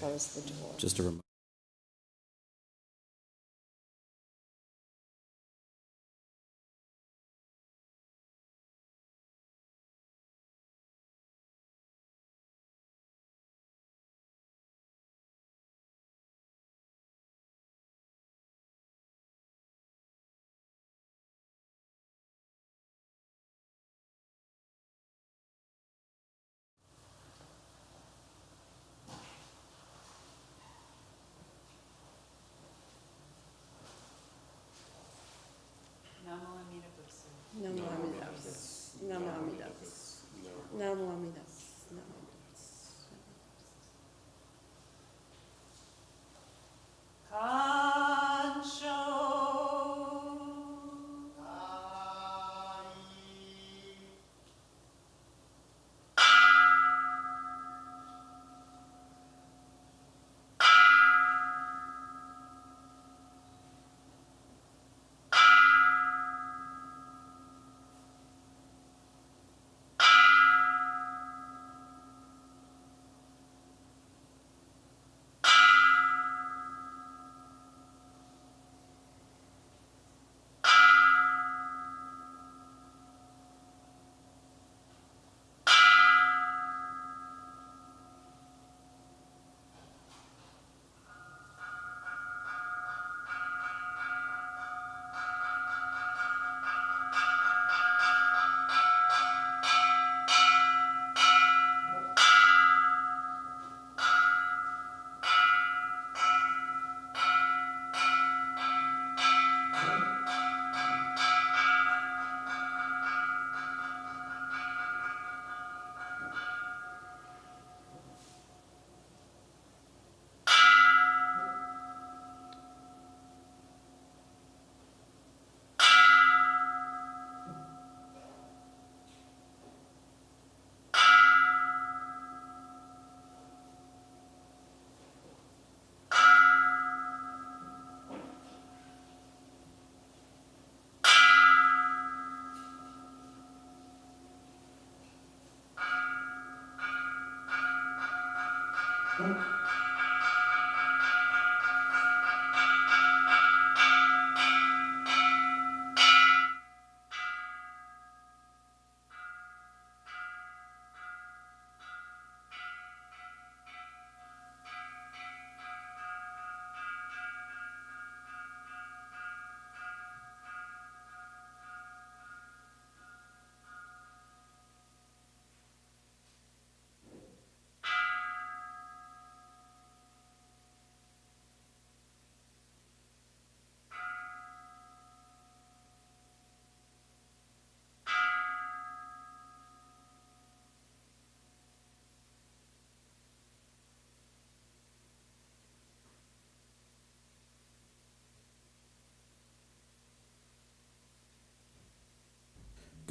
close the door. Just a reminder. Namo Amida Butsu. Namo Amida Butsu. Namo Amida Butsu. Namo Amida Butsu. Namo Amida Butsu. Kansho.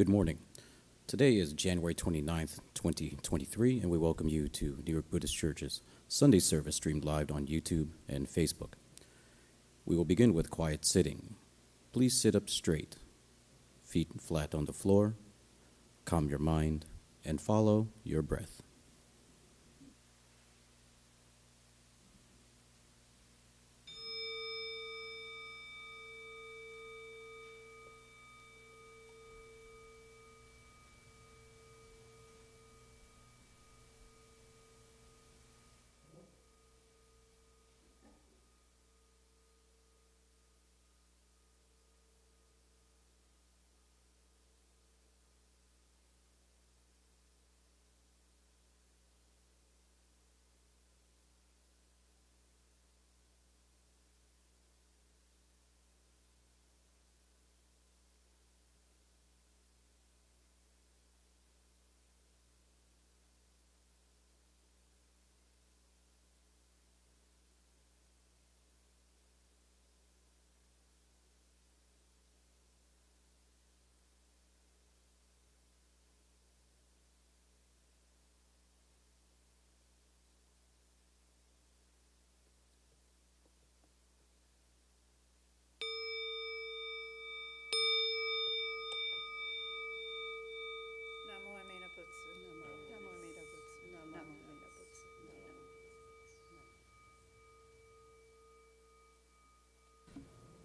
Good morning. Today is January 29th, 2023, and we welcome you to New York Buddhist Church's Sunday service streamed live on YouTube and Facebook. We will begin with quiet sitting. Please sit up straight, feet flat on the floor, calm your mind, and follow your breath.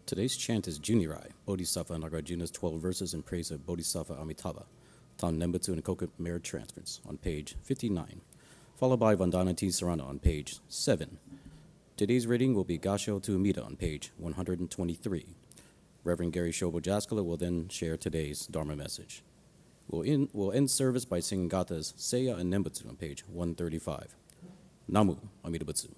Today's chant is Junirai, Bodhisattva Nagarjuna's 12 verses in praise of Bodhisattva Amitabha, found Nembutsu and Coconut Mirror Transference on page 59, followed by Vandana and Tisarana on page 7. Today's reading will be Gassho to Amida on page 123. Reverend Gary Shobo Jaskula will then share today's Dharma message. We'll end service by singing Gatha's Seiya and Nembutsu on page 135. Namu Amida Butsu.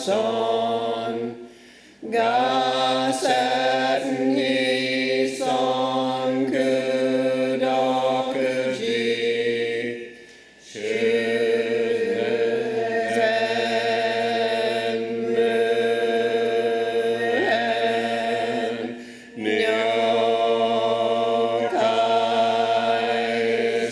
son, gassen hi son kudokuji, shuzen muhen, nyokai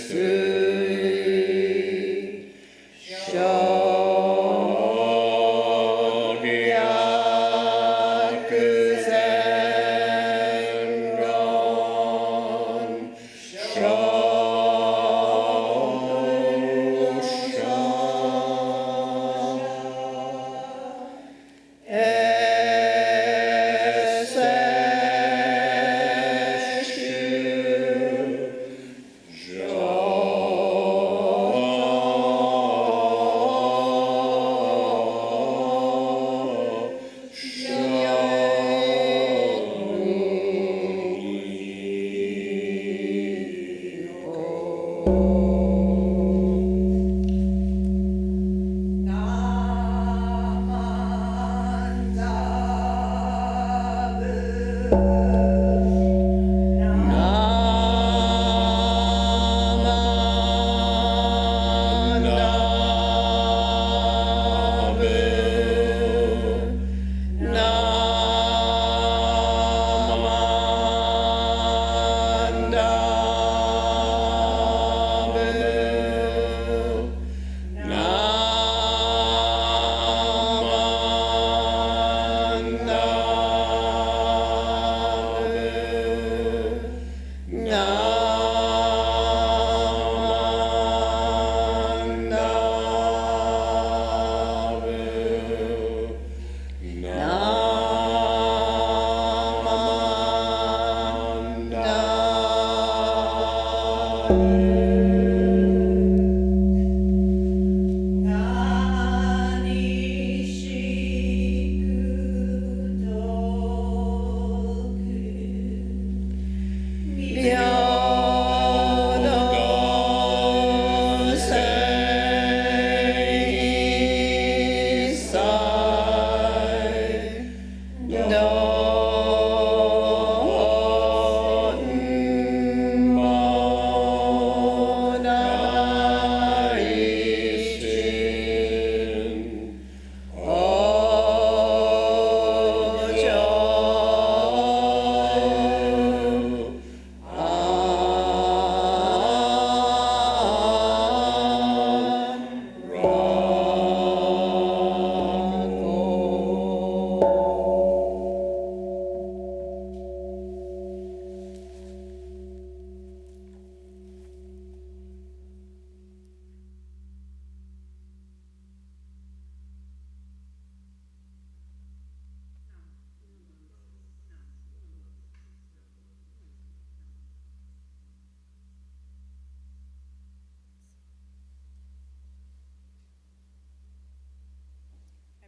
sui,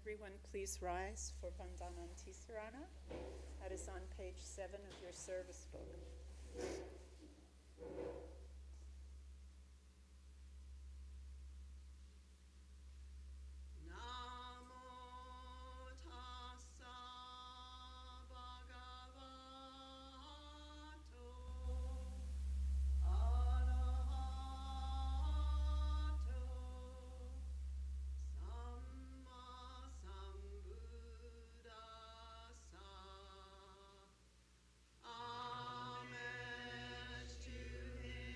Everyone, please rise for Vandana and Tisarana. That is on page 7 of your service book. Homage to him.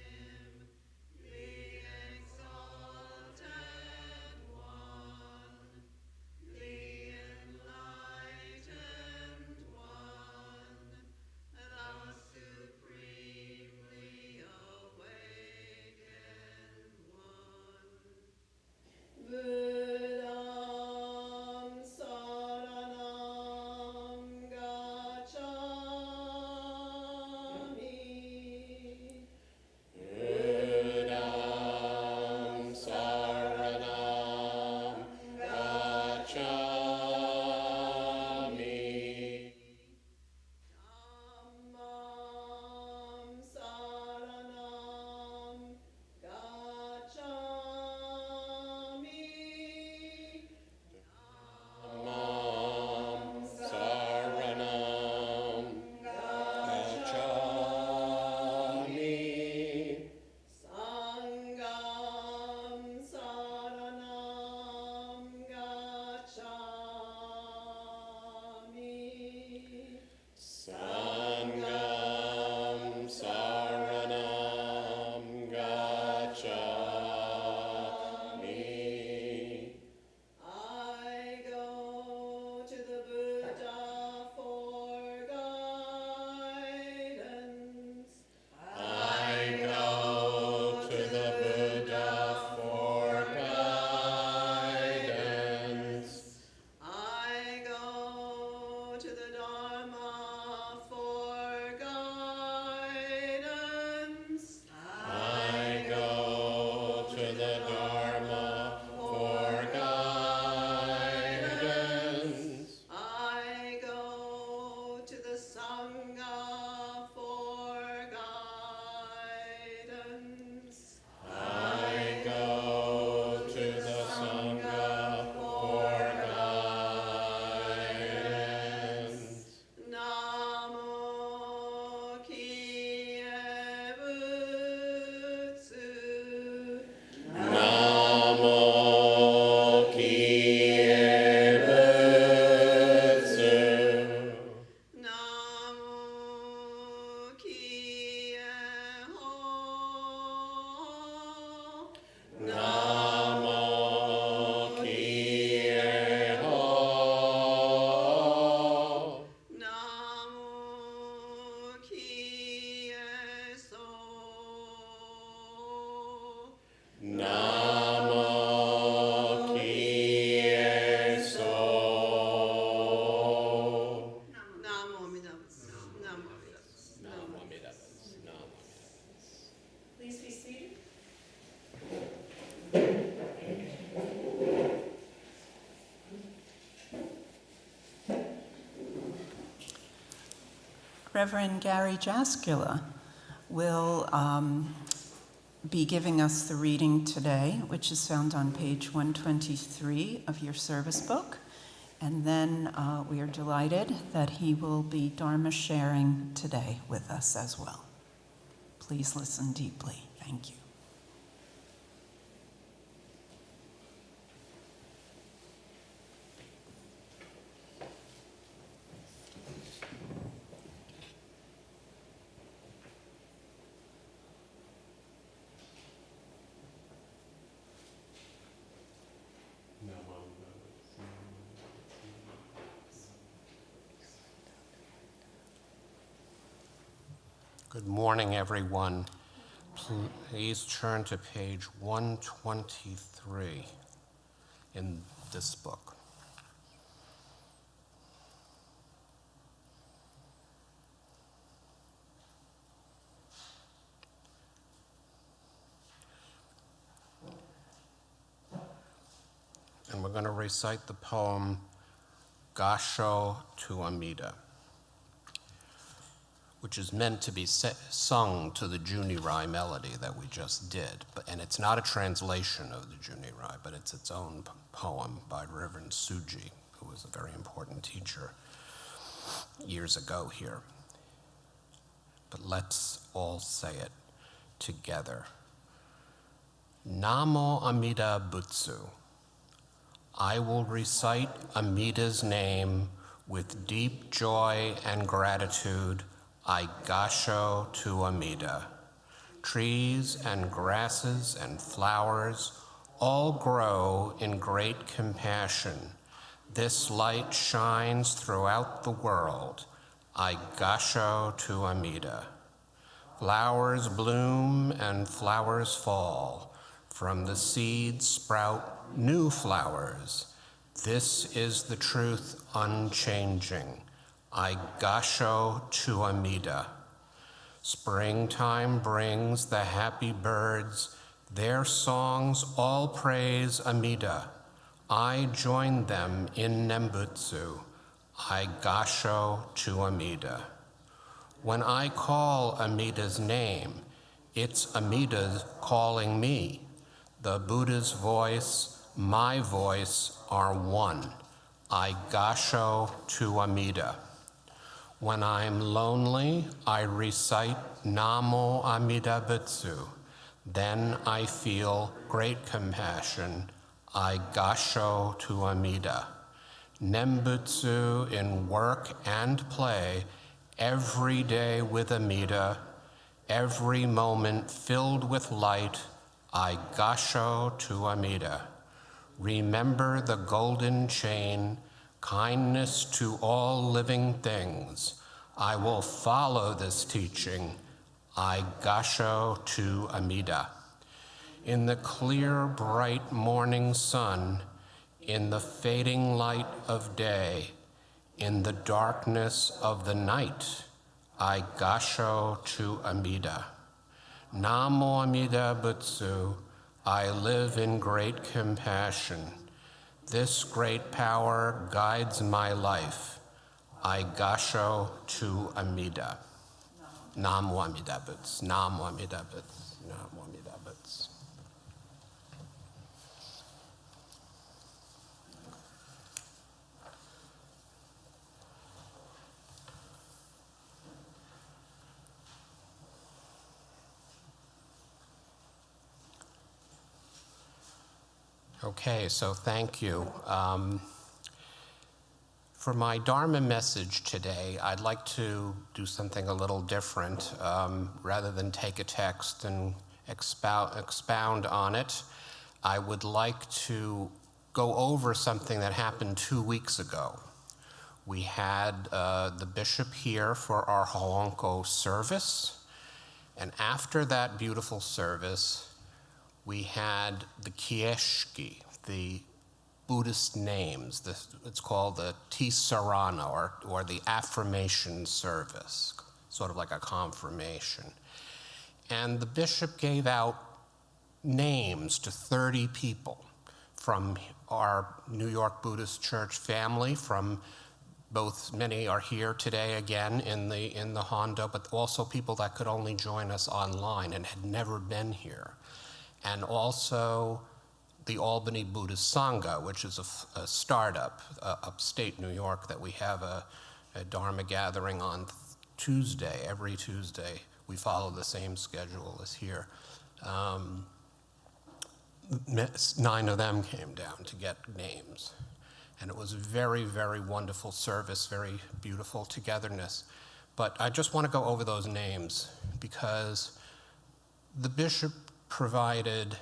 Reverend Gary Jaskula will be giving us the reading today, which is found on page 123 of your service book. And then we are delighted that he will be Dharma sharing today with us as well. Please listen deeply. Thank you. Good morning, everyone. Please turn to page 123 in this book. And we're going to recite the poem Gassho to Amida, which is meant to be sung to the Junirai melody that we just did. And it's not a translation of the Junirai, but it's its own poem by Reverend Suji, who was a very important teacher years ago here. But let's all say it together. Namo Amida Butsu. I will recite Amida's name with deep joy and gratitude. I Gassho to Amida. Trees and grasses and flowers all grow in great compassion. This light shines throughout the world. I Gassho to Amida. Flowers bloom and flowers fall. From the seeds sprout new flowers. This is the truth unchanging. I Gassho to Amida. Springtime brings the happy birds. Their songs all praise Amida. I join them in Nembutsu. I Gassho to Amida. When I call Amida's name, it's Amida's calling me. The Buddha's voice, my voice are one. I Gassho to Amida. When I'm lonely, I recite Namo Amida Butsu. Then I feel great compassion. I Gassho to Amida. Nembutsu in work and play, every day with Amida, every moment filled with light, I Gassho to Amida. Remember the golden chain, kindness to all living things. I will follow this teaching. I Gassho to Amida. In the clear, bright morning sun, in the fading light of day, in the darkness of the night, I Gassho to Amida. Namo Amida Butsu, I live in great compassion. This great power guides my life. I Gassho to Amida. Namo Amida Butsu, Namo Amida Butsu, Namo Amida Butsu. Okay, so thank you. For my Dharma message today, I'd like to do something a little different. Rather than take a text and expound on it, I would like to go over something that happened 2 weeks ago. We had the bishop here for our Hoonko service, and after that beautiful service, we had the Kieshki, the Buddhist names. It's called the Tisarana, or the affirmation service, sort of like a confirmation. And the bishop gave out names to 30 people from our New York Buddhist Church family, from Many are here today again in the Hondo, but also people that could only join us online and had never been here. And also the Albany Buddhist Sangha, which is a startup upstate New York that we have a Dharma gathering on Tuesday, every Tuesday. We follow the same schedule as here. 9 of them came down to get names. And it was a very, very wonderful service, very beautiful togetherness. But I just want to go over those names because the bishop provided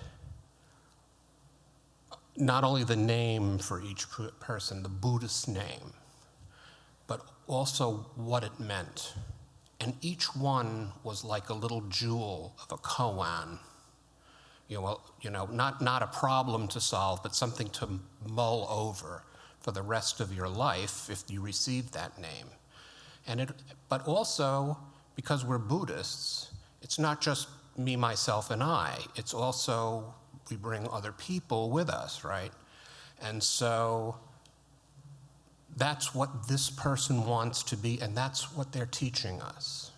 not only the name for each person, the Buddhist name, but also what it meant. And each one was like a little jewel of a koan. Not a problem to solve, but something to mull over for the rest of your life if you receive that name. But also, because we're Buddhists, it's not just me, myself, and I. It's also, we bring other people with us, right? And so that's what this person wants to be, and that's what they're teaching us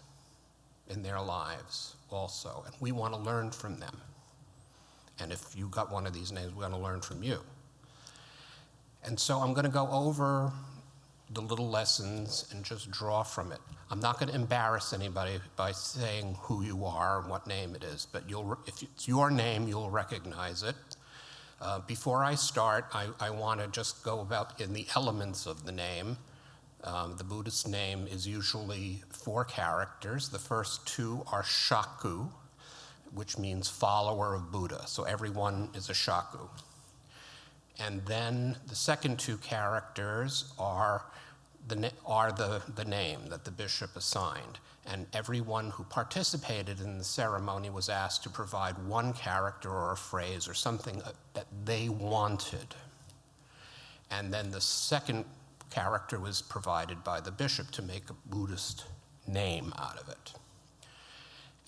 in their lives also. And we want to learn from them. And if you got one of these names, we're going to learn from you. And so I'm going to go over the little lessons and just draw from it. I'm not going to embarrass anybody by saying who you are and what name it is, but if it's your name, you'll recognize it. Before I start, I want to just go about in the elements of the name. The Buddhist name is usually 4 characters. The first 2 are shaku, which means follower of Buddha. So everyone is a shaku. And then the second 2 characters are the name that the bishop assigned. And everyone who participated in the ceremony was asked to provide 1 character or a phrase or something that they wanted. And then the second character was provided by the bishop to make a Buddhist name out of it.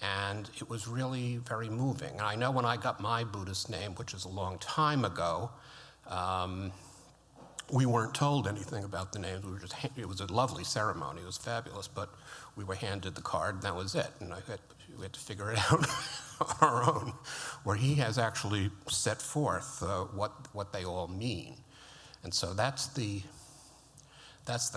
And it was really very moving. And I know when I got my Buddhist name, which is a long time ago, we weren't told anything about the names. It was a lovely ceremony. It was fabulous, but we were handed the card, and that was it. And we had to figure it out on our own, where he has actually set forth what they all mean. And so that's the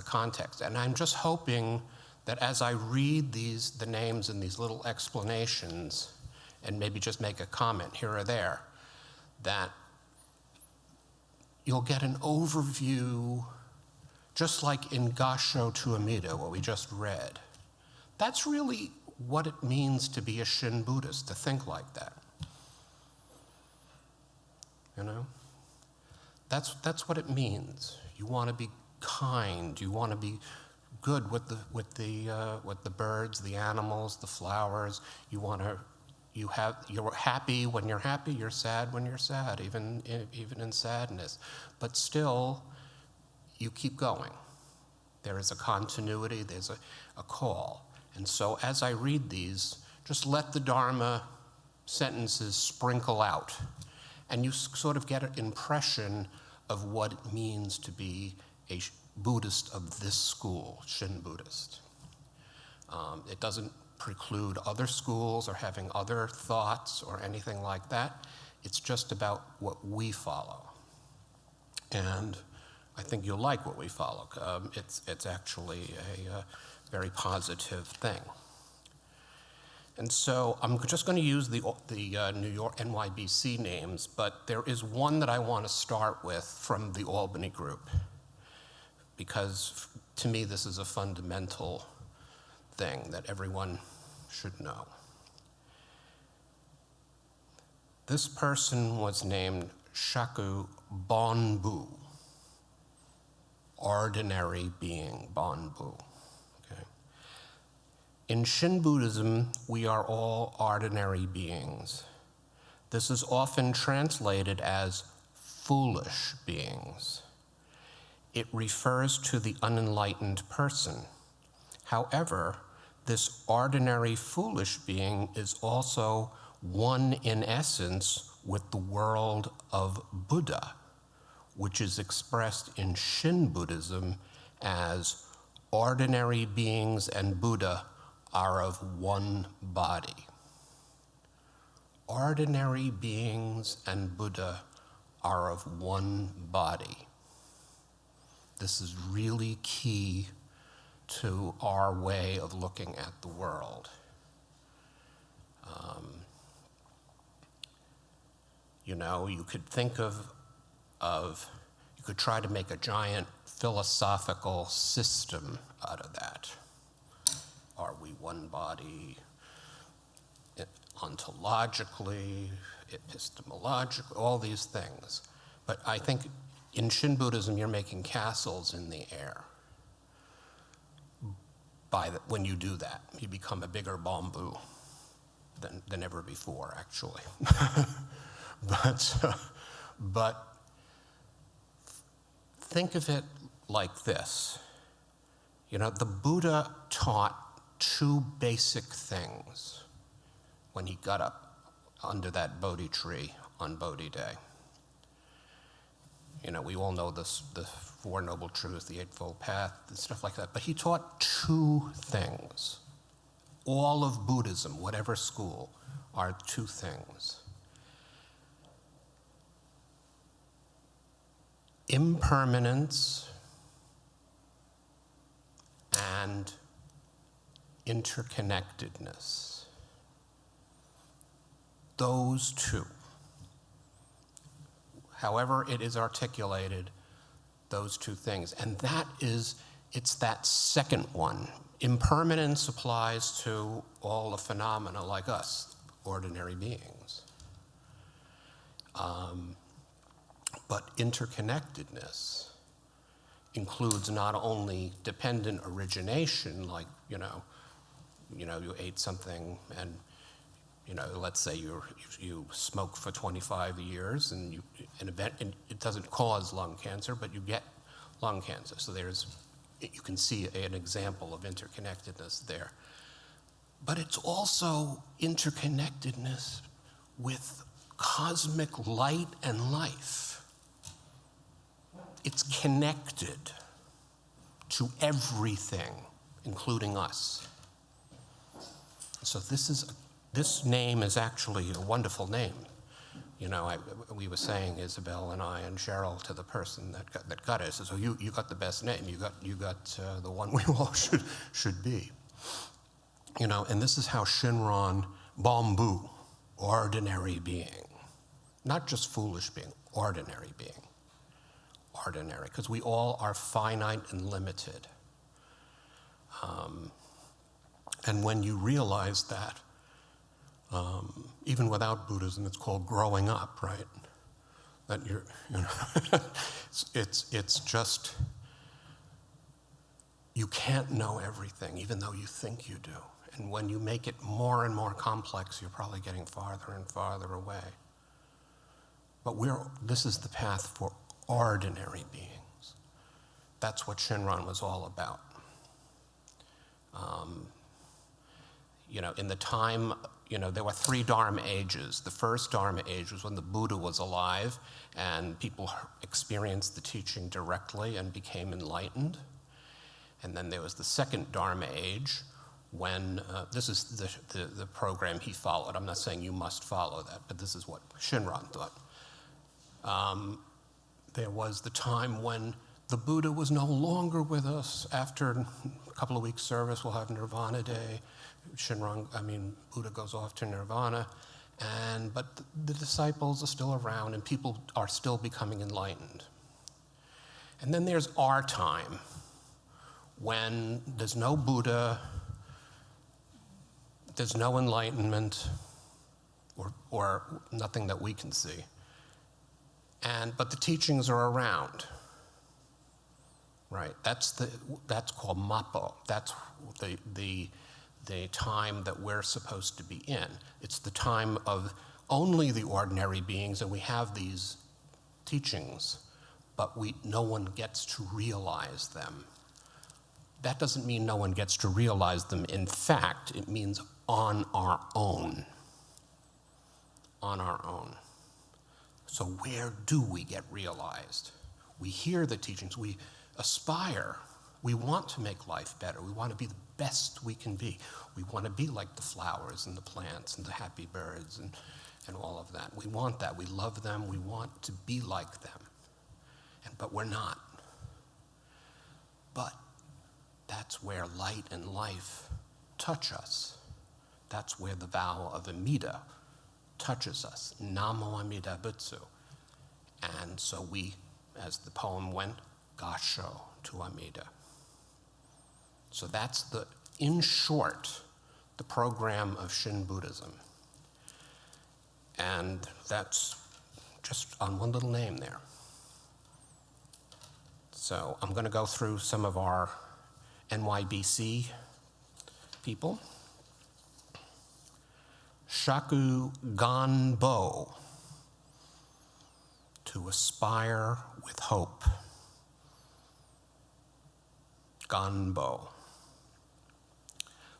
context. And I'm just hoping that as I read the names and these little explanations, and maybe just make a comment here or there, that you'll get an overview, just like in Gassho to Amida, what we just read. That's really what it means to be a Shin Buddhist, to think like that. You know? That's what it means. You want to be kind. You want to be good with the birds, the animals, the flowers. You're happy when you're happy. You're sad when you're sad, even in sadness. But still, you keep going. There is a continuity. There's a call. And so, as I read these, just let the Dharma sentences sprinkle out, and you sort of get an impression of what it means to be a Buddhist of this school, Shin Buddhist. It doesn't preclude other schools or having other thoughts or anything like that. It's just about what we follow. And I think you'll like what we follow. It's actually a very positive thing. And so I'm just going to use the New York NYBC names, but there is one that I want to start with from the Albany group, because to me this is a fundamental thing that everyone should know. This person was named Shaku Bonbu, ordinary being, Bonbu. Okay. In Shin Buddhism, we are all ordinary beings. This is often translated as foolish beings. It refers to the unenlightened person. However, this ordinary foolish being is also one in essence with the world of Buddha, which is expressed in Shin Buddhism as ordinary beings and Buddha are of one body. Ordinary beings and Buddha are of one body. This is really key to our way of looking at the world. You could think of, you could try to make a giant philosophical system out of that. Are we one body ontologically, epistemologically, all these things? But I think in Shin Buddhism, you're making castles in the air. When you do that, you become a bigger bamboo than ever before, actually. But think of it like this. The Buddha taught two basic things when he got up under that Bodhi tree on Bodhi Day. We all know the Four Noble Truths, the Eightfold Path, and stuff like that. But he taught two things. All of Buddhism, whatever school, are two things. Impermanence and interconnectedness. Those two. However it is articulated, those two things. And it's that second one. Impermanence applies to all the phenomena like us, ordinary beings. But interconnectedness includes not only dependent origination, like, you ate something and, let's say you smoke for 25 years and it doesn't cause lung cancer, but you get lung cancer. So you can see an example of interconnectedness there. But it's also interconnectedness with cosmic light and life. It's connected to everything, including us. So this name is actually a wonderful name. We were saying, Isabelle and I and Cheryl, to the person that got it, says, "Oh, you got the best name. You got the one we all should be." And this is how Shinran, bamboo, ordinary being, not just foolish being, ordinary being. Ordinary, because we all are finite and limited. And when you realize that, even without Buddhism, it's called growing up, right? That it's just, you can't know everything, even though you think you do. And when you make it more and more complex, you're probably getting farther and farther away. But this is the path for ordinary beings. That's what Shinran was all about. In the time, there were 3 Dharma ages. The first Dharma age was when the Buddha was alive and people experienced the teaching directly and became enlightened. And then there was the second Dharma age when, this is the program he followed. I'm not saying you must follow that, but this is what Shinran thought. There was the time when the Buddha was no longer with us. After a couple of weeks service, we'll have Nirvana Day. Buddha goes off to Nirvana, but the disciples are still around and people are still becoming enlightened. And then there's our time, when there's no Buddha, there's no enlightenment, or nothing that we can see. But the teachings are around, right? That's called Mappo. That's the time that we're supposed to be in. It's the time of only the ordinary beings, and we have these teachings, but no one gets to realize them. That doesn't mean no one gets to realize them. In fact, it means on our own. On our own. So where do we get realized? We hear the teachings, we aspire We want to make life better. We want to be the best we can be. We want to be like the flowers and the plants and the happy birds and all of that. We want that. We love them. We want to be like them. But we're not. But that's where light and life touch us. That's where the vow of Amida touches us. Namo Amida Butsu. And so we, as the poem went, Gassho to Amida. So that's in short, the program of Shin Buddhism. And that's just on one little name there. So I'm going to go through some of our NYBC people. Shaku Ganbo, to aspire with hope. Ganbo.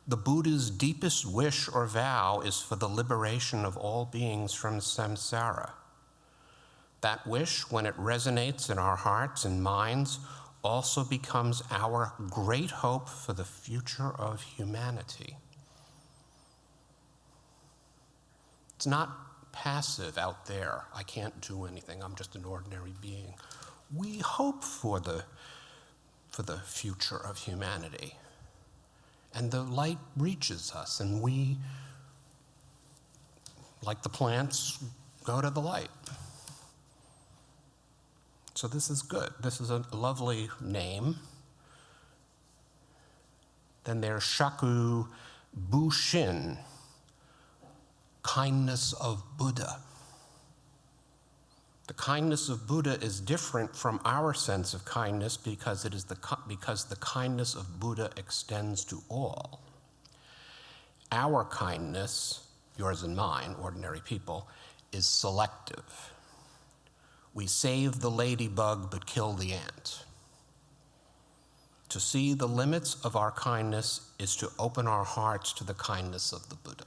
The Buddha's deepest wish or vow is for the liberation of all beings from samsara. That wish, when it resonates in our hearts and minds, also becomes our great hope for the future of humanity. It's not passive out there. I can't do anything. I'm just an ordinary being. We hope for the future of humanity. And the light reaches us, and we, like the plants, go to the light. So this is good. This is a lovely name. Then there's Shaku Bushin, kindness of Buddha. The kindness of Buddha is different from our sense of kindness because the kindness of Buddha extends to all. Our kindness, yours and mine, ordinary people, is selective. We save the ladybug but kill the ant. To see the limits of our kindness is to open our hearts to the kindness of the Buddha.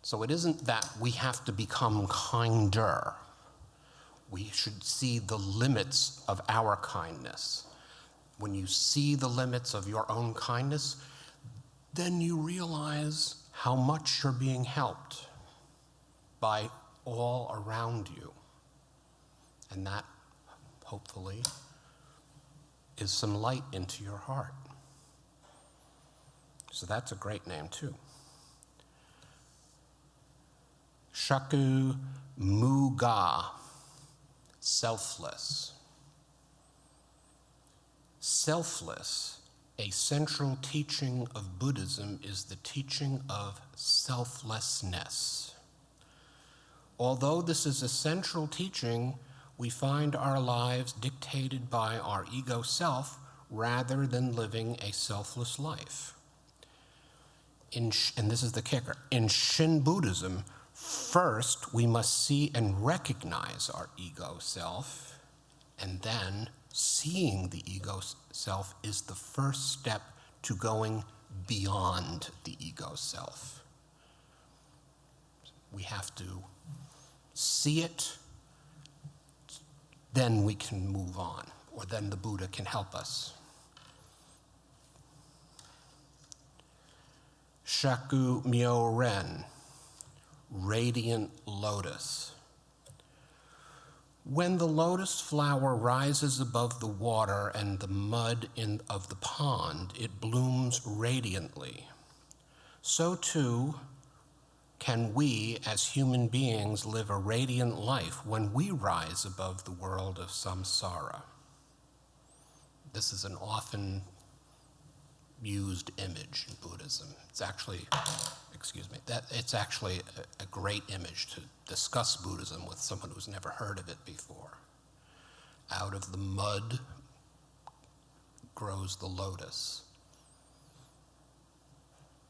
So it isn't that we have to become kinder. We should see the limits of our kindness. When you see the limits of your own kindness, then you realize how much you're being helped by all around you. And that, hopefully, is some light into your heart. So that's a great name, too. Shaku Muga, selfless. Selfless, a central teaching of Buddhism, is the teaching of selflessness. Although this is a central teaching, we find our lives dictated by our ego self rather than living a selfless life. And this is the kicker. In Shin Buddhism, first we must see and recognize our ego self, and then seeing the ego self is the first step to going beyond the ego self. We have to see it, then we can move on, or then the Buddha can help us. Shaku Myo Ren, radiant lotus. When the lotus flower rises above the water and the mud of the pond, it blooms radiantly. So too, can we, as human beings, live a radiant life when we rise above the world of samsara? This is an often used image in Buddhism. It's actually, it's actually a great image to discuss Buddhism with someone who's never heard of it before. Out of the mud grows the lotus.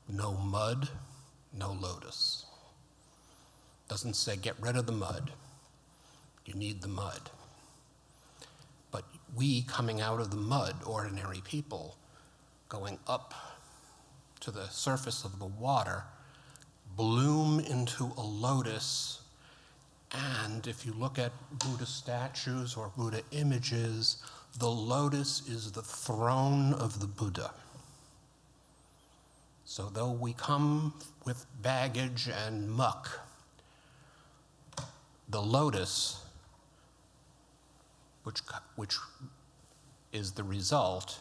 No mud, no lotus. Doesn't say get rid of the mud. You need the mud. But we coming out of the mud, ordinary people, going up to the surface of the water, bloom into a lotus. And if you look at Buddha statues or Buddha images, The lotus is the throne of the Buddha. So though we come with baggage and muck, the lotus, which is the result,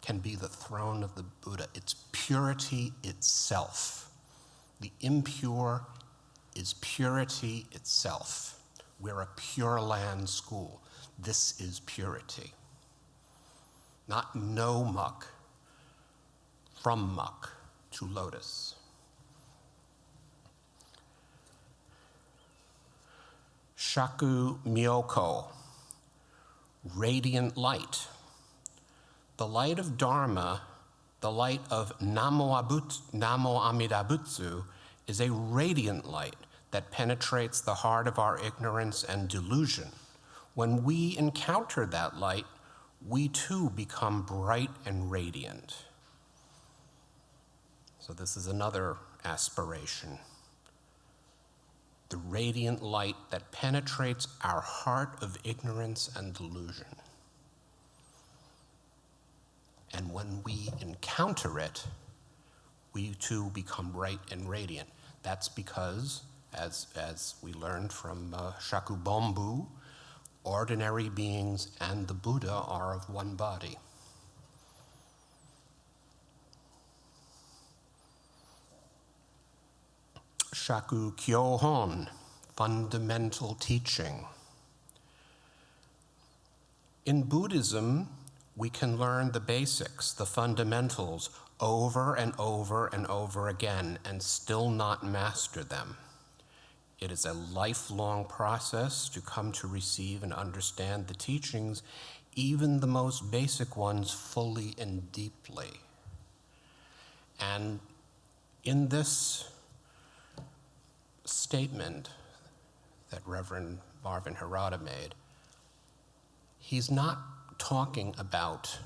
can be the throne of the Buddha. It's purity itself. The impure is purity itself. We're a Pure Land school. This is purity. Not no muck, from muck to lotus. Shaku Myoko, radiant light. The light of Dharma, the light of Namo Amida Butsu, is a radiant light that penetrates the heart of our ignorance and delusion. When we encounter that light, we too become bright and radiant. So this is another aspiration. The radiant light that penetrates our heart of ignorance and delusion. And when we encounter it, we too become bright and radiant. That's because, as we learned from Shakubombu, ordinary beings and the Buddha are of one body. Shaku Kyohon, fundamental teaching. In Buddhism, we can learn the basics, the fundamentals, over and over and over again and still not master them. It is a lifelong process to come to receive and understand the teachings, even the most basic ones, fully and deeply. And in this statement that Reverend Marvin Harada made, he's not talking about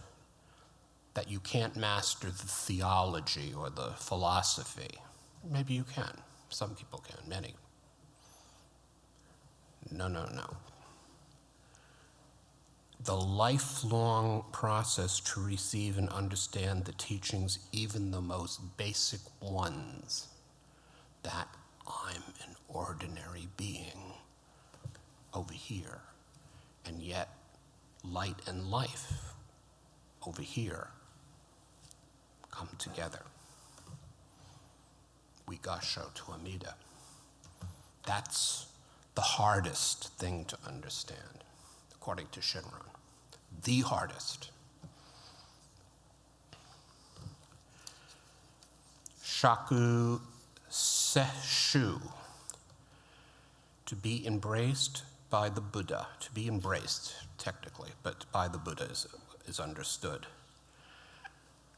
that you can't master the theology or the philosophy. Maybe you can. Some people can, many. No. The lifelong process to receive and understand the teachings, even the most basic ones, that I'm an ordinary being over here, and yet light and life over here come together. We Gassho to Amida. That's the hardest thing to understand, according to Shinron. The hardest. Shaku Seshu, to be embraced by the Buddha, to be embraced technically, but by the Buddha is understood.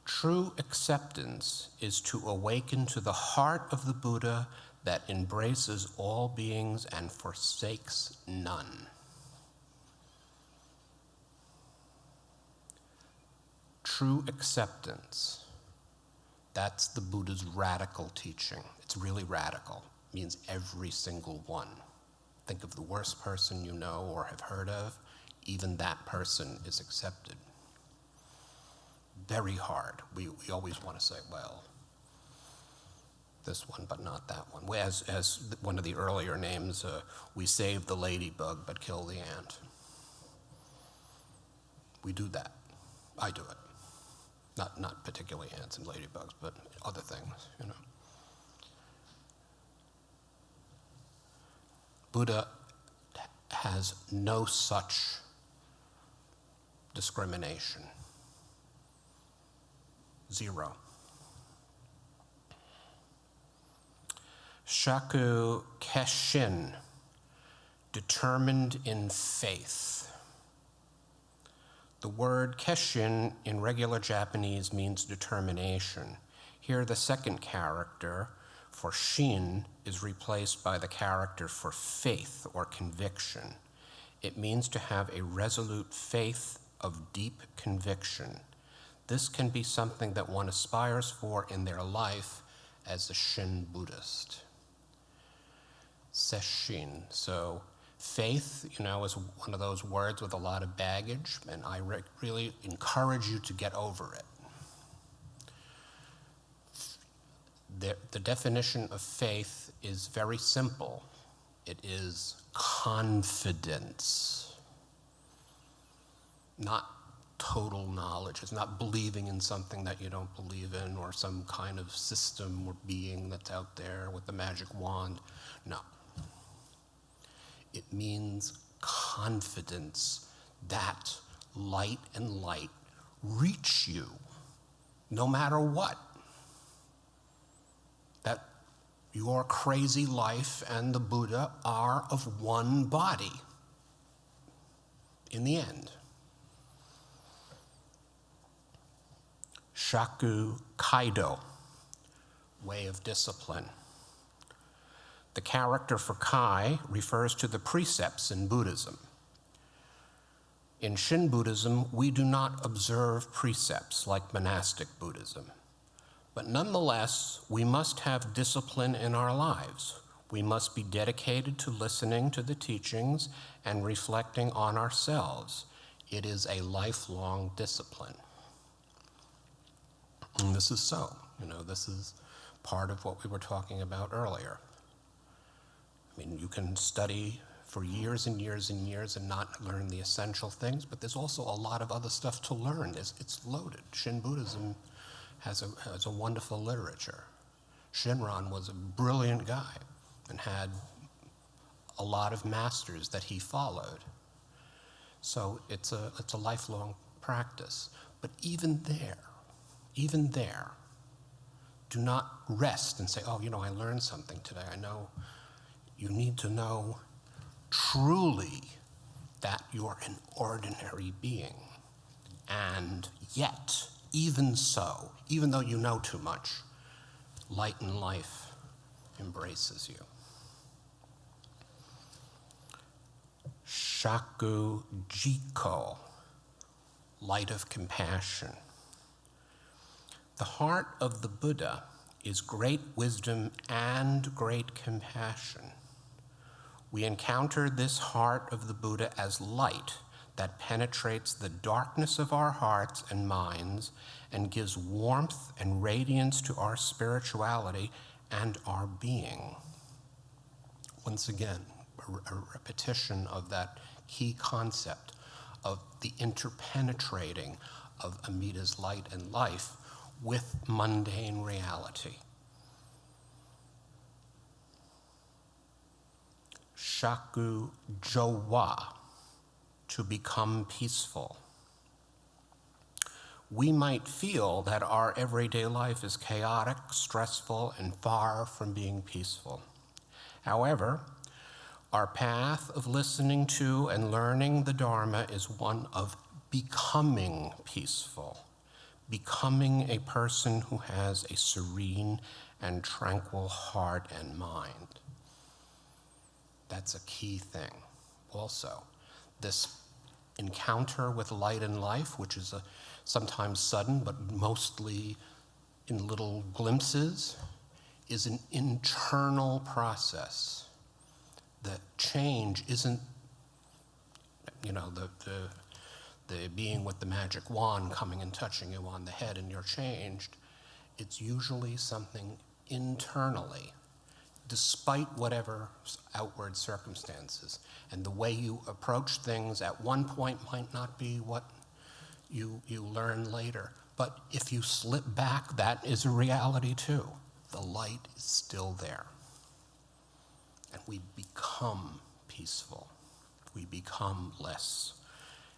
True acceptance is to awaken to the heart of the Buddha that embraces all beings and forsakes none. True acceptance, that's the Buddha's radical teaching. It's really radical. It means every single one. Think of the worst person you know or have heard of, even that person is accepted. Very hard. We always want to say, well, this one, but not that one. As one of the earlier names, we save the ladybug, but kill the ant. We do that. I do it. Not particularly ants and ladybugs, but other things, you know. Buddha has no such discrimination. Zero. Shaku Keshin, determined in faith. The word Keshin in regular Japanese means determination. Here the second character for shin is replaced by the character for faith or conviction. It means to have a resolute faith of deep conviction. This can be something that one aspires for in their life as a Shin Buddhist. Sesshin, so Faith, is one of those words with a lot of baggage, and I really encourage you to get over it. The definition of faith is very simple. It is confidence, not total knowledge. It's not believing in something that you don't believe in, or some kind of system or being that's out there with the magic wand. No. It means confidence that light and light reach you no matter what. That your crazy life and the Buddha are of one body in the end. Shaku Kaido, way of discipline. The character for Kai refers to the precepts in Buddhism. In Shin Buddhism, we do not observe precepts like monastic Buddhism. But nonetheless, we must have discipline in our lives. We must be dedicated to listening to the teachings and reflecting on ourselves. It is a lifelong discipline. And this is so. This is part of what we were talking about earlier. I mean, you can study for years and years and years and not learn the essential things, but there's also a lot of other stuff to learn. It's loaded. Shin Buddhism has a wonderful literature. Shinran was a brilliant guy and had a lot of masters that he followed. So it's a lifelong practice. But even there, do not rest and say, oh, I learned something today. I know. You need to know truly that you're an ordinary being. And yet, even so, even though you know too much, light and life embraces you. Shaku Jiko, light of compassion. The heart of the Buddha is great wisdom and great compassion. We encounter this heart of the Buddha as light that penetrates the darkness of our hearts and minds and gives warmth and radiance to our spirituality and our being. Once again, a repetition of that key concept of the interpenetrating of Amida's light and life with mundane reality. Shaku Jowa, to become peaceful. We might feel that our everyday life is chaotic, stressful, and far from being peaceful. However, our path of listening to and learning the Dharma is one of becoming peaceful, becoming a person who has a serene and tranquil heart and mind. That's a key thing. Also, this encounter with light and life, which is sometimes sudden, but mostly in little glimpses, is an internal process. The change isn't, the being with the magic wand coming and touching you on the head and you're changed. It's usually something internally, despite whatever outward circumstances. And the way you approach things at one point might not be what you learn later. But if you slip back, that is a reality too. The light is still there. And we become peaceful. We become less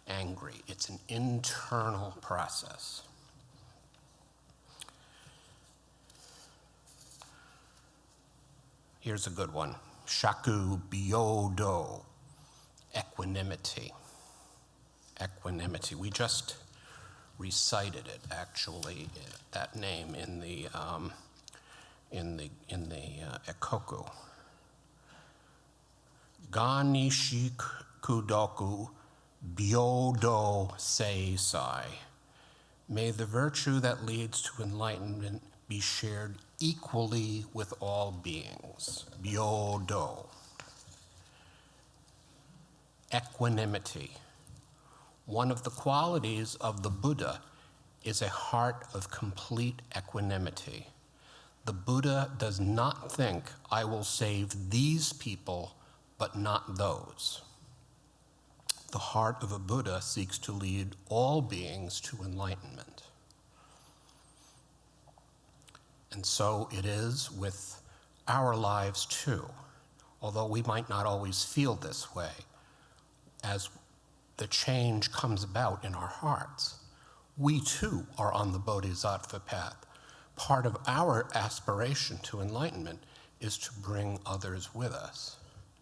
angry. It's an internal process. Here's a good one. Shaku Byodo, equanimity. Equanimity. We just recited it, actually, that name in the Ekoku. Ga nishi kudoku byodo seisai. May the virtue that leads to enlightenment be shared equally with all beings. Byodo. equanimity. One of the qualities of the Buddha is a heart of complete equanimity. The Buddha does not think, I will save these people, but not those. The heart of a Buddha seeks to lead all beings to enlightenment. And so it is with our lives too. Although we might not always feel this way, as the change comes about in our hearts, we too are on the Bodhisattva path. Part of our aspiration to enlightenment is to bring others with us,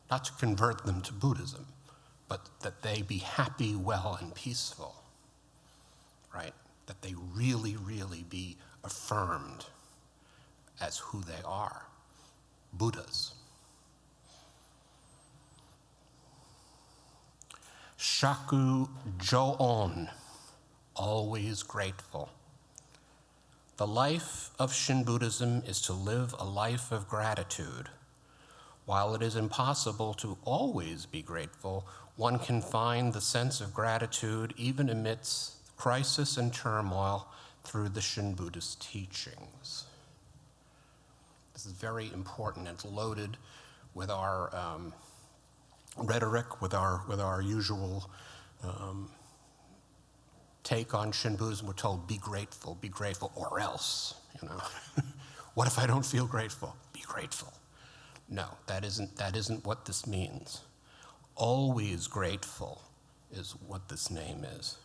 not to convert them to Buddhism, but that they be happy, well, and peaceful, right? That they really, really be affirmed as who they are, Buddhas. Shaku Joon, always grateful. The life of Shin Buddhism is to live a life of gratitude. While it is impossible to always be grateful, one can find the sense of gratitude even amidst crisis and turmoil through the Shin Buddhist teachings. This is very important and loaded with our rhetoric, with our usual take on Shin Buddhism. We're told, be grateful, or else, you know. What if I don't feel grateful? Be grateful. No, that isn't what this means. Always grateful is what this name is.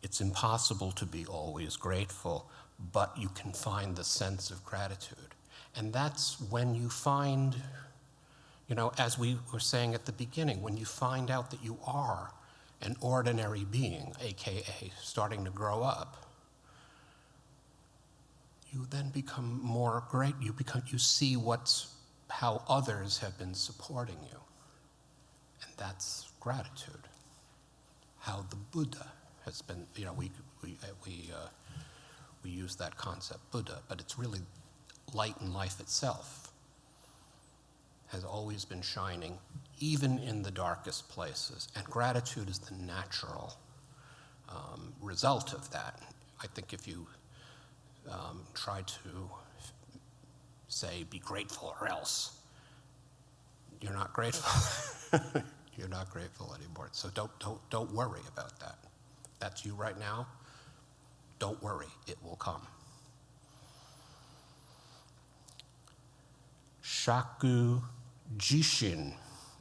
It's impossible to be always grateful, but you can find the sense of gratitude. And that's when you find, you know, as we were saying at the beginning, when you find out that you are an ordinary being, AKA starting to grow up, you then become more great. You see how others have been supporting you. And that's gratitude. How the Buddha has been, you know, we use that concept, Buddha, but it's really light in life itself has always been shining, even in the darkest places. And gratitude is the natural result of that. I think if you try to say, be grateful or else, you're not grateful. You're not grateful anymore. So don't worry about that. That's you right now. Don't worry, it will come. Shaku Jishin,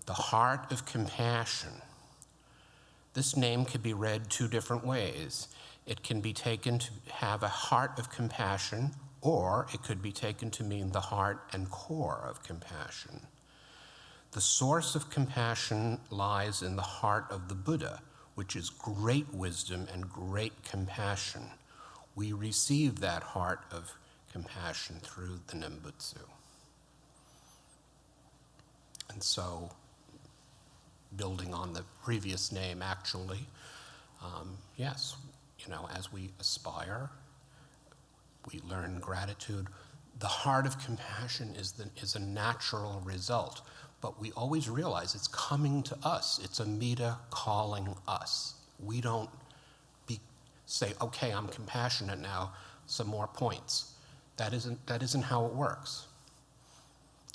the heart of compassion. This name can be read two different ways. It can be taken to have a heart of compassion, or it could be taken to mean the heart and core of compassion. The source of compassion lies in the heart of the Buddha, which is great wisdom and great compassion. We receive that heart of compassion through the Nembutsu. And so, building on the previous name, actually, yes, you know, as we aspire, we learn gratitude. The heart of compassion is a natural result, but we always realize it's coming to us. It's Amida calling us. We don't say, okay, I'm compassionate now, some more points. That isn't how it works.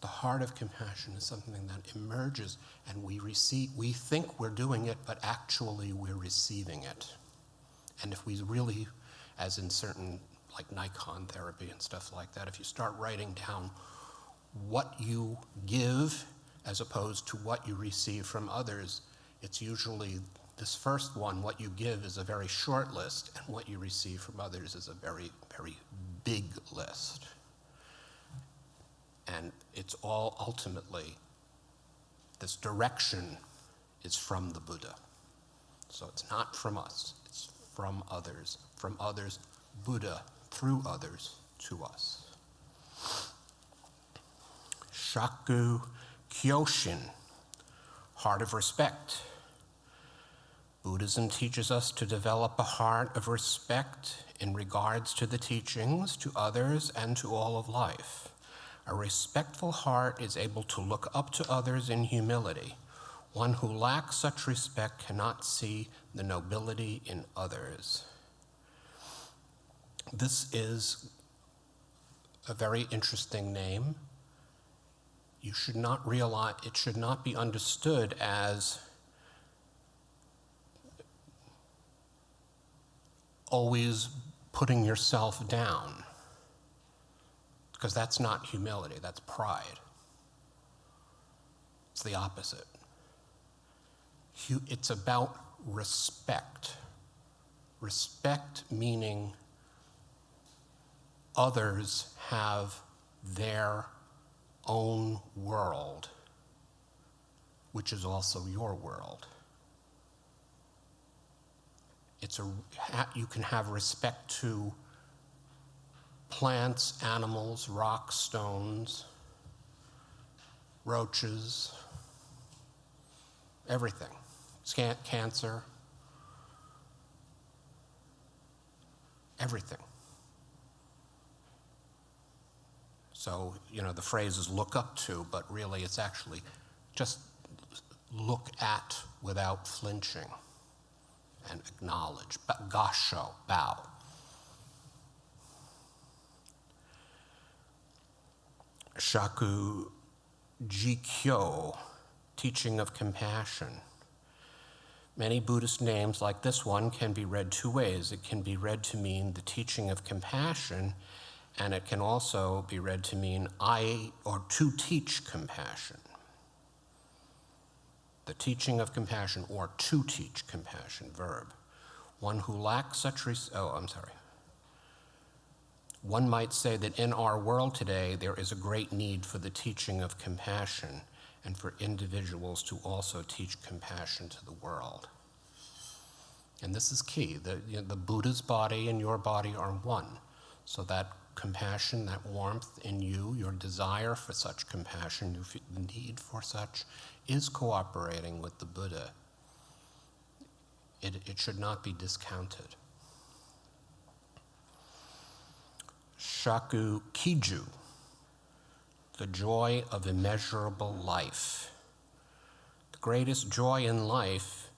The heart of compassion is something that emerges, and we think we're doing it, but actually we're receiving it. And if we really, as in certain, like Nikon therapy and stuff like that, if you start writing down what you give as opposed to what you receive from others, it's usually this first one, what you give is a very short list, and what you receive from others is a very, very big list. And it's all ultimately, this direction is from the Buddha. So it's not from us, it's from others, Buddha, through others, to us. Shaku Kyoshin, heart of respect. Buddhism teaches us to develop a heart of respect in regards to the teachings, to others, and to all of life. A respectful heart is able to look up to others in humility. One who lacks such respect cannot see the nobility in others. This is a very interesting name. You should not realize, it should not be understood as always putting yourself down, because that's not humility, that's pride. It's the opposite. It's about respect. Respect meaning others have their own world, which is also your world. You can have respect to plants, animals, rocks, stones, roaches, everything. Cancer, everything. So, the phrase is look up to, but really it's actually just look at without flinching and acknowledge. Gassho, bow. Shaku Jikyo, teaching of compassion. Many Buddhist names like this one can be read two ways. It can be read to mean the teaching of compassion, and it can also be read to mean to teach compassion. The teaching of compassion or to teach compassion, verb. One who lacks such One might say that in our world today, there is a great need for the teaching of compassion and for individuals to also teach compassion to the world. And this is key. The Buddha's body and your body are one. So that compassion, that warmth in you, your desire for such compassion, the need for such, is cooperating with the Buddha. It should not be discounted. Shaku Kiju, the joy of immeasurable life. The greatest joy in life,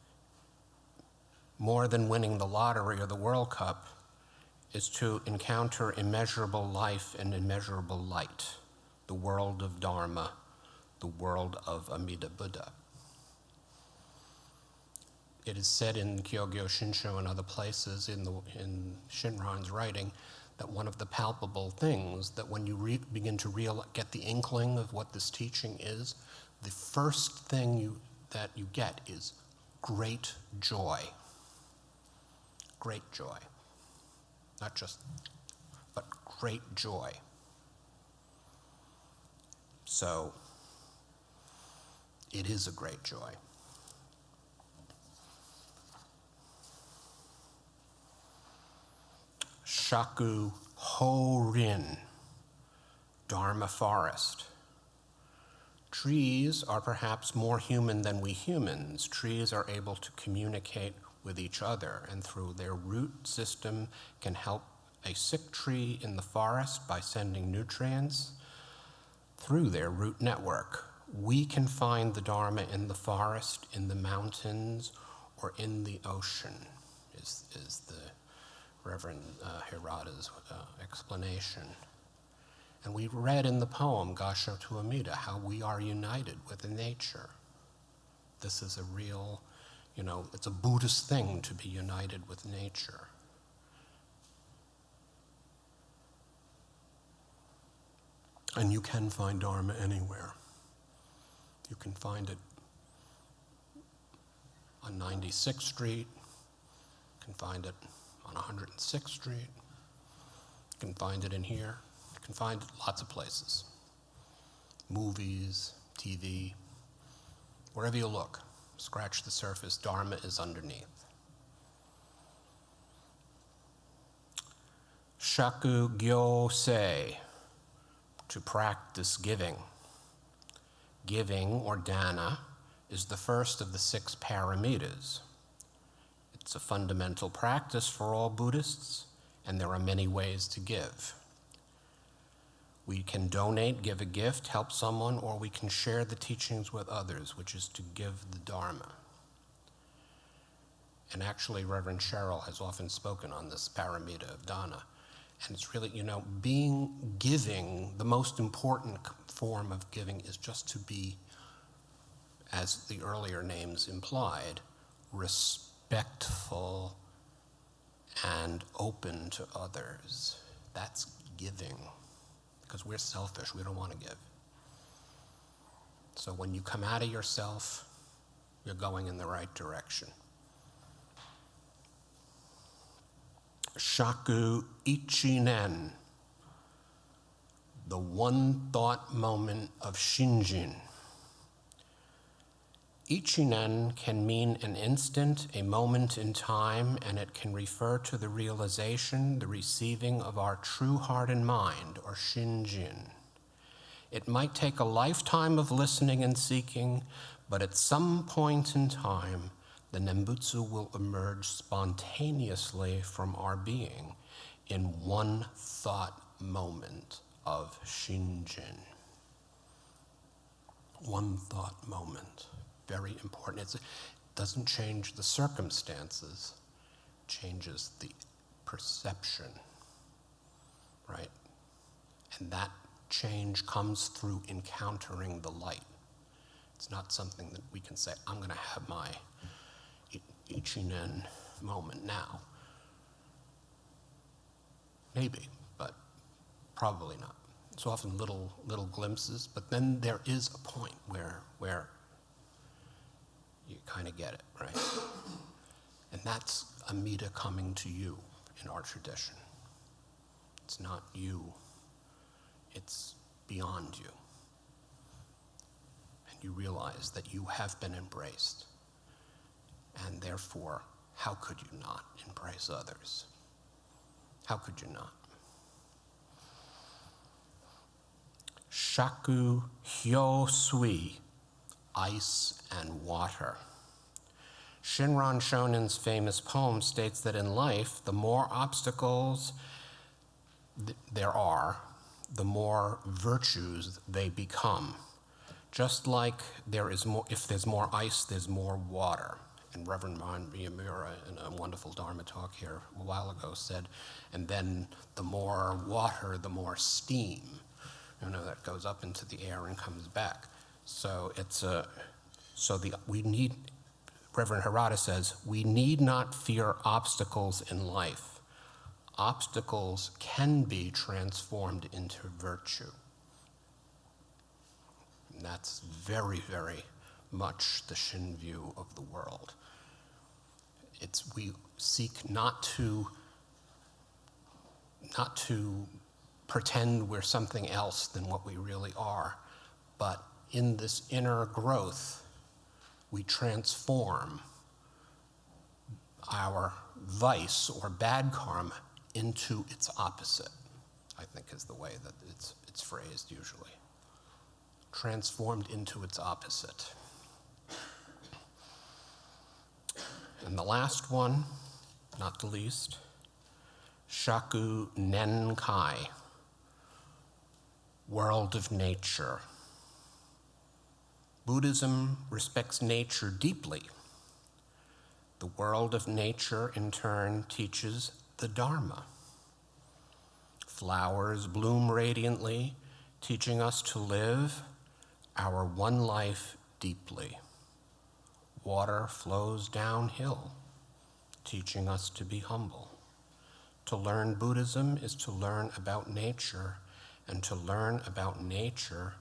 more than winning the lottery or the World Cup, is to encounter immeasurable life and immeasurable light, the world of Dharma, the world of Amida Buddha. It is said in Kyogyo Shinjo and other places in Shinran's writing that one of the palpable things that when you begin to get the inkling of what this teaching is, the first thing that you get is great joy. Great joy. Not just, but great joy. So, it is a great joy. Shaku Ho-rin, Dharma forest. Trees are perhaps more human than we humans. Trees are able to communicate with each other, and through their root system can help a sick tree in the forest by sending nutrients through their root network. We can find the Dharma in the forest, in the mountains, or in the ocean, is the Reverend Hirata's explanation. And we read in the poem, Gassho to Amida, how we are united with nature. This is a real, it's a Buddhist thing to be united with nature. And you can find Dharma anywhere. You can find it on 96th Street. You can find it on 106th Street. You can find it in here. You can find it lots of places. Movies, TV, wherever you look, scratch the surface, Dharma is underneath. Shaku Gyosei, to practice giving. Giving, or dana, is the first of the 6 paramitas. It's a fundamental practice for all Buddhists, and there are many ways to give. We can donate, give a gift, help someone, or we can share the teachings with others, which is to give the Dharma. And actually, Reverend Cheryl has often spoken on this paramita of dana. And it's really, giving, the most important form of giving is just to be, as the earlier names implied, respectful and open to others. That's giving. Because we're selfish, we don't want to give. So when you come out of yourself, you're going in the right direction. Shaku Ichinen, the one thought moment of Shinjin. Ichinen can mean an instant, a moment in time, and it can refer to the realization, the receiving of our true heart and mind, or Shinjin. It might take a lifetime of listening and seeking, but at some point in time, the Nembutsu will emerge spontaneously from our being in one thought moment of Shinjin. One thought moment. Very important. It doesn't change the circumstances, it changes the perception, right? And that change comes through encountering the light. It's not something that we can say, I'm going to have my Ichinen moment now. Maybe, but probably not. It's often little glimpses, but then there is a point where you kind of get it, right? And that's Amida coming to you in our tradition. It's not you, it's beyond you. And you realize that you have been embraced. And therefore, how could you not embrace others? How could you not? Shaku Hyo Sui, ice and water. Shinran Shonin's famous poem states that in life, the more obstacles there are, the more virtues they become. Just like if there's more ice, there's more water. And Reverend Miyamura, in a wonderful Dharma talk here a while ago, said, and then the more water, the more steam, that goes up into the air and comes back. So Reverend Harada says, we need not fear obstacles in life. Obstacles can be transformed into virtue. And that's very, very much the Shin view of the world. We seek not to pretend we're something else than what we really are, but in this inner growth, we transform our vice or bad karma into its opposite, I think is the way that it's phrased usually. Transformed into its opposite. And the last one, not the least, Shaku Nenkai, world of nature. Buddhism respects nature deeply. The world of nature, in turn, teaches the Dharma. Flowers bloom radiantly, teaching us to live our one life deeply. Water flows downhill, teaching us to be humble. To learn Buddhism is to learn about nature, and to learn about nature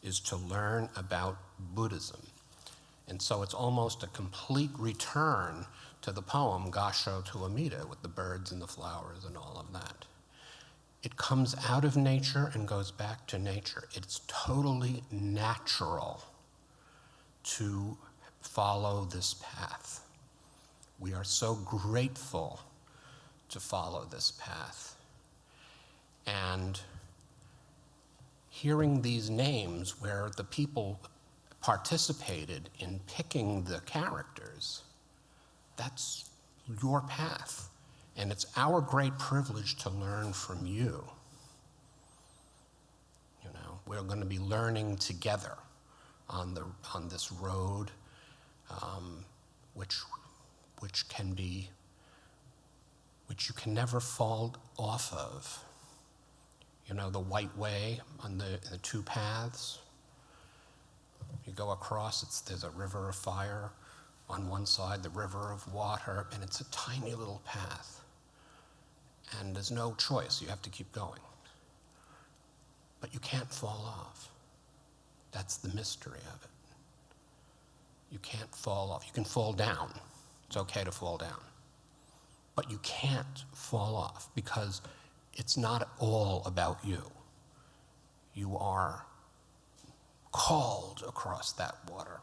is to learn about Buddhism. And so it's almost a complete return to the poem Gassho to Amida with the birds and the flowers and all of that. It comes out of nature and goes back to nature. It's totally natural to follow this path. We are so grateful to follow this path. And hearing these names where the people participated in picking the characters, that's your path. And it's our great privilege to learn from you. We're going to be learning together on this road, which you can never fall off of. You know, the white way on the two paths. You go across, there's a river of fire on one side, the river of water, and it's a tiny little path. And there's no choice, you have to keep going. But you can't fall off. That's the mystery of it. You can't fall off. You can fall down. It's okay to fall down. But you can't fall off because it's not all about you. You are called across that water.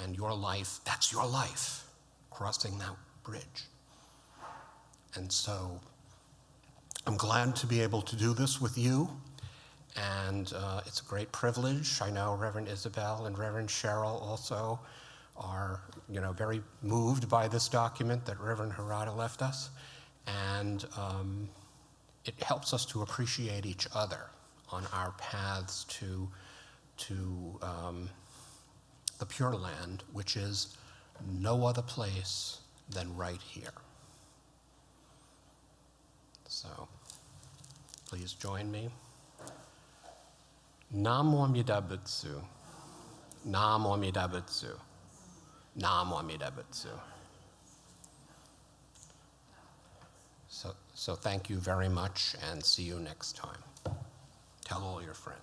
And your life, that's your life, crossing that bridge. And so I'm glad to be able to do this with you. And it's a great privilege. I know Reverend Isabelle and Reverend Cheryl also are, very moved by this document that Reverend Harada left us. And it helps us to appreciate each other on our paths to the Pure Land, which is no other place than right here. So, please join me. Namo Amida Butsu. Namo Amida Butsu. Namo Amida Butsu. So thank you very much and see you next time. Tell all your friends.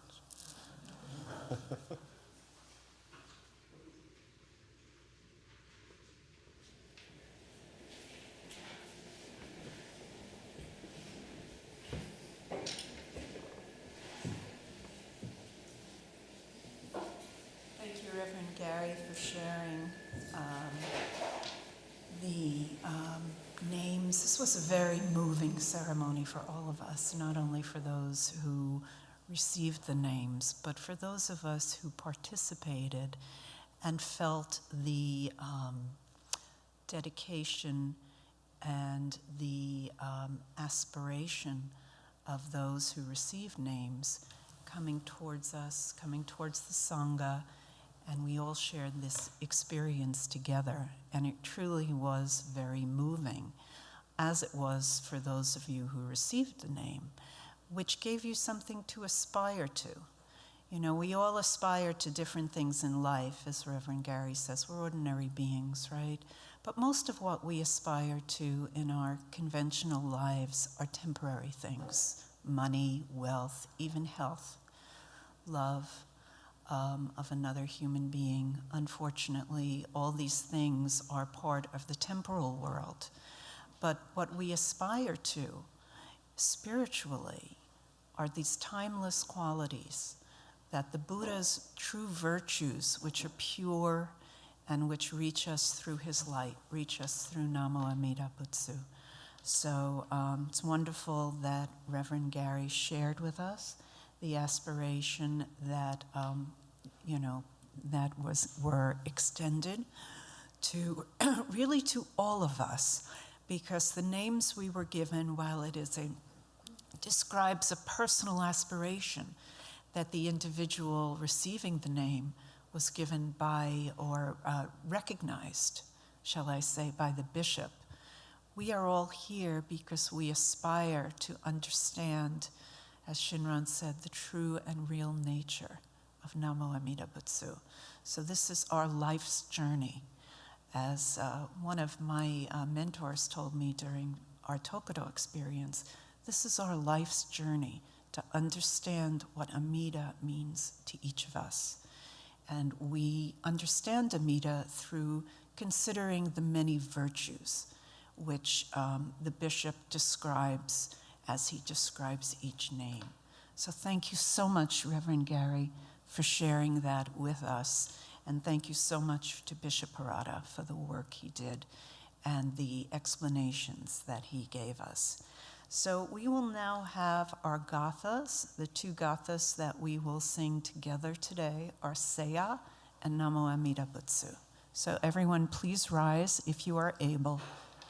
Thank you, Reverend Gary, for sharing the names. This was a very moving ceremony for all of us, not only for those who received the names, but for those of us who participated and felt the dedication and the aspiration of those who received names coming towards us, coming towards the Sangha, and we all shared this experience together, and it truly was very moving, as it was for those of you who received the name, which gave you something to aspire to. We all aspire to different things in life, as Reverend Gary says. We're ordinary beings, right? But most of what we aspire to in our conventional lives are temporary things: money, wealth, even health, love of another human being. Unfortunately, all these things are part of the temporal world. But what we aspire to spiritually are these timeless qualities that the Buddha's true virtues, which are pure and which reach us through his light, reach us through Namo Amida Butsu. So it's wonderful that Reverend Gary shared with us the aspiration that, were extended to really to all of us, because the names we were given, while it describes a personal aspiration that the individual receiving the name was given by, or recognized, shall I say, by the bishop. We are all here because we aspire to understand, as Shinran said, the true and real nature of Namo Amida Butsu. So this is our life's journey. As one of my mentors told me during our Tokudo experience, this is our life's journey to understand what Amida means to each of us. And we understand Amida through considering the many virtues which the bishop describes as he describes each name. So thank you so much, Reverend Gary, for sharing that with us. And thank you so much to Bishop Harada for the work he did and the explanations that he gave us. So we will now have our gathas. The two gathas that we will sing together today are Seiya and Namo Amida Butsu. So everyone, please rise if you are able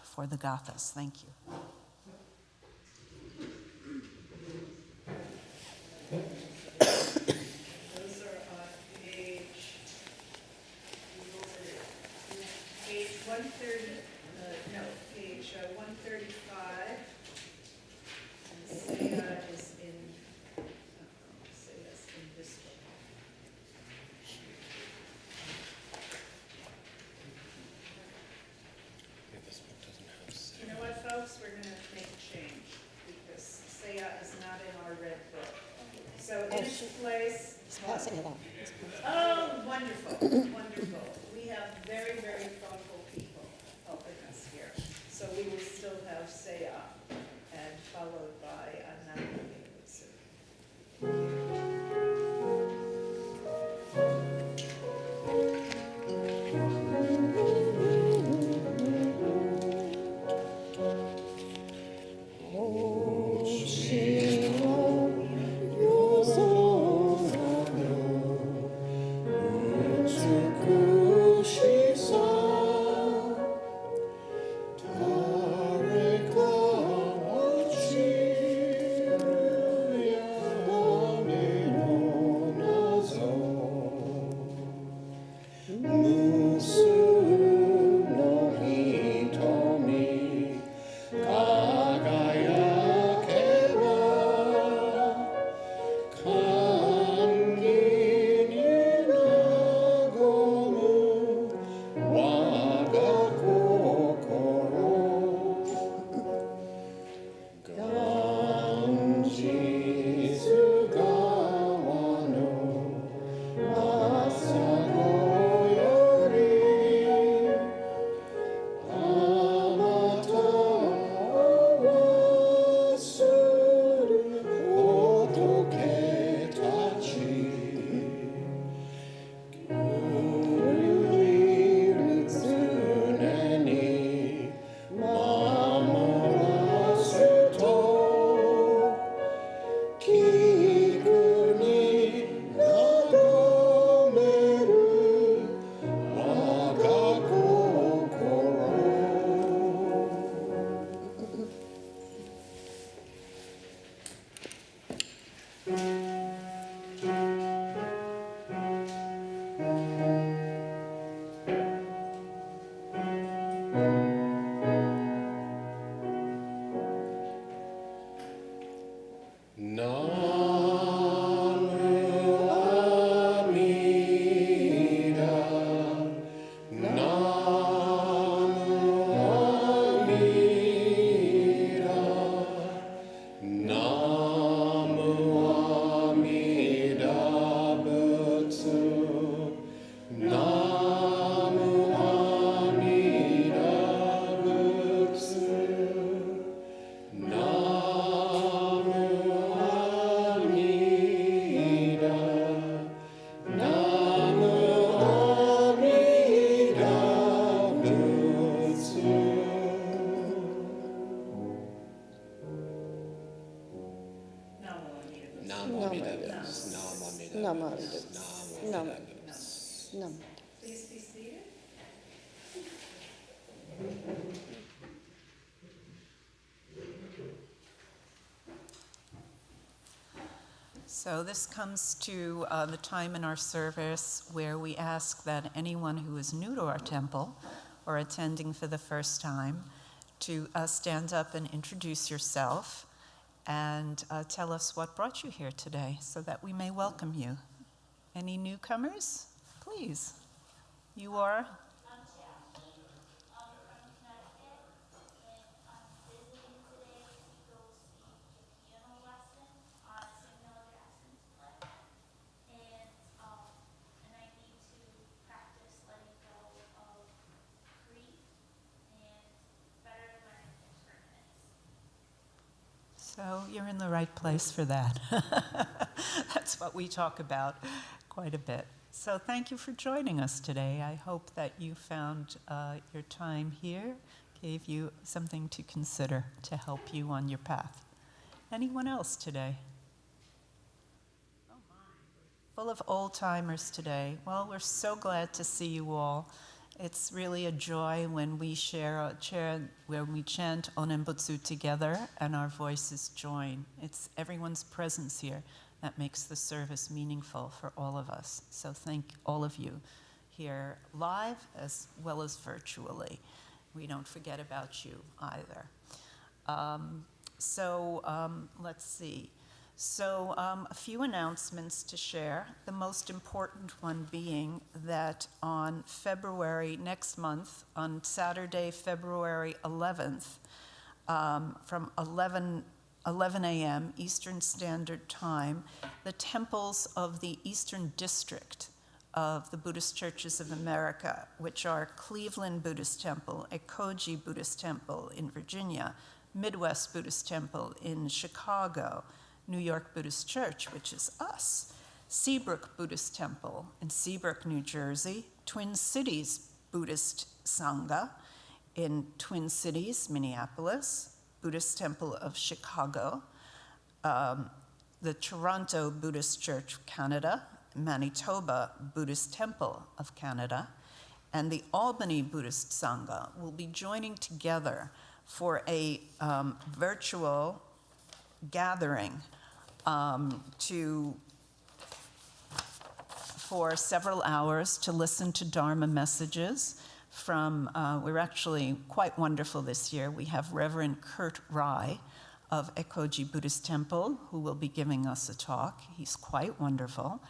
for the gathas. Thank you. page 135. And Seiya is in, Seiya's in this book. You know what, folks? We're going to make a change because Seiya is not in our red book. So in its place. He's passing it on. Oh, wonderful, wonderful. We have very, very thoughtful people helping us here. So we will still have Seiya and followed by Nembutsu. Please be seated. So this comes to the time in our service where we ask that anyone who is new to our temple or attending for the first time to stand up and introduce yourself and tell us what brought you here today so that we may welcome you. Any newcomers? Please. You are? I'm Jackie. I'm from Connecticut, and I'm visiting today to go see the piano lesson on Samuel Jackson's play. And I need to practice letting go of grief and better learning impermanence. So you're in the right place for that. That's what we talk about quite a bit. So thank you for joining us today. I hope that you found your time here gave you something to consider to help you on your path. Anyone else today? Oh my. Full of old-timers today. Well, we're so glad to see you all. It's really a joy when we when we chant Nembutsu together and our voices join. It's everyone's presence here that makes the service meaningful for all of us. So thank all of you here live as well as virtually. We don't forget about you either. Let's see. So a few announcements to share. The most important one being that on next month, on Saturday, February 11th, from 11 a.m. Eastern Standard Time, the temples of the Eastern District of the Buddhist Churches of America, which are Cleveland Buddhist Temple, Ekoji Buddhist Temple in Virginia, Midwest Buddhist Temple in Chicago, New York Buddhist Church, which is us, Seabrook Buddhist Temple in Seabrook, New Jersey, Twin Cities Buddhist Sangha in Twin Cities, Minneapolis, Buddhist Temple of Chicago, the Toronto Buddhist Church, Canada, Manitoba Buddhist Temple of Canada, and the Albany Buddhist Sangha will be joining together for a virtual gathering for several hours to listen to Dharma messages from, we're actually quite wonderful this year. We have Reverend Kurt Rai of Ekoji Buddhist Temple, who will be giving us a talk. He's quite wonderful.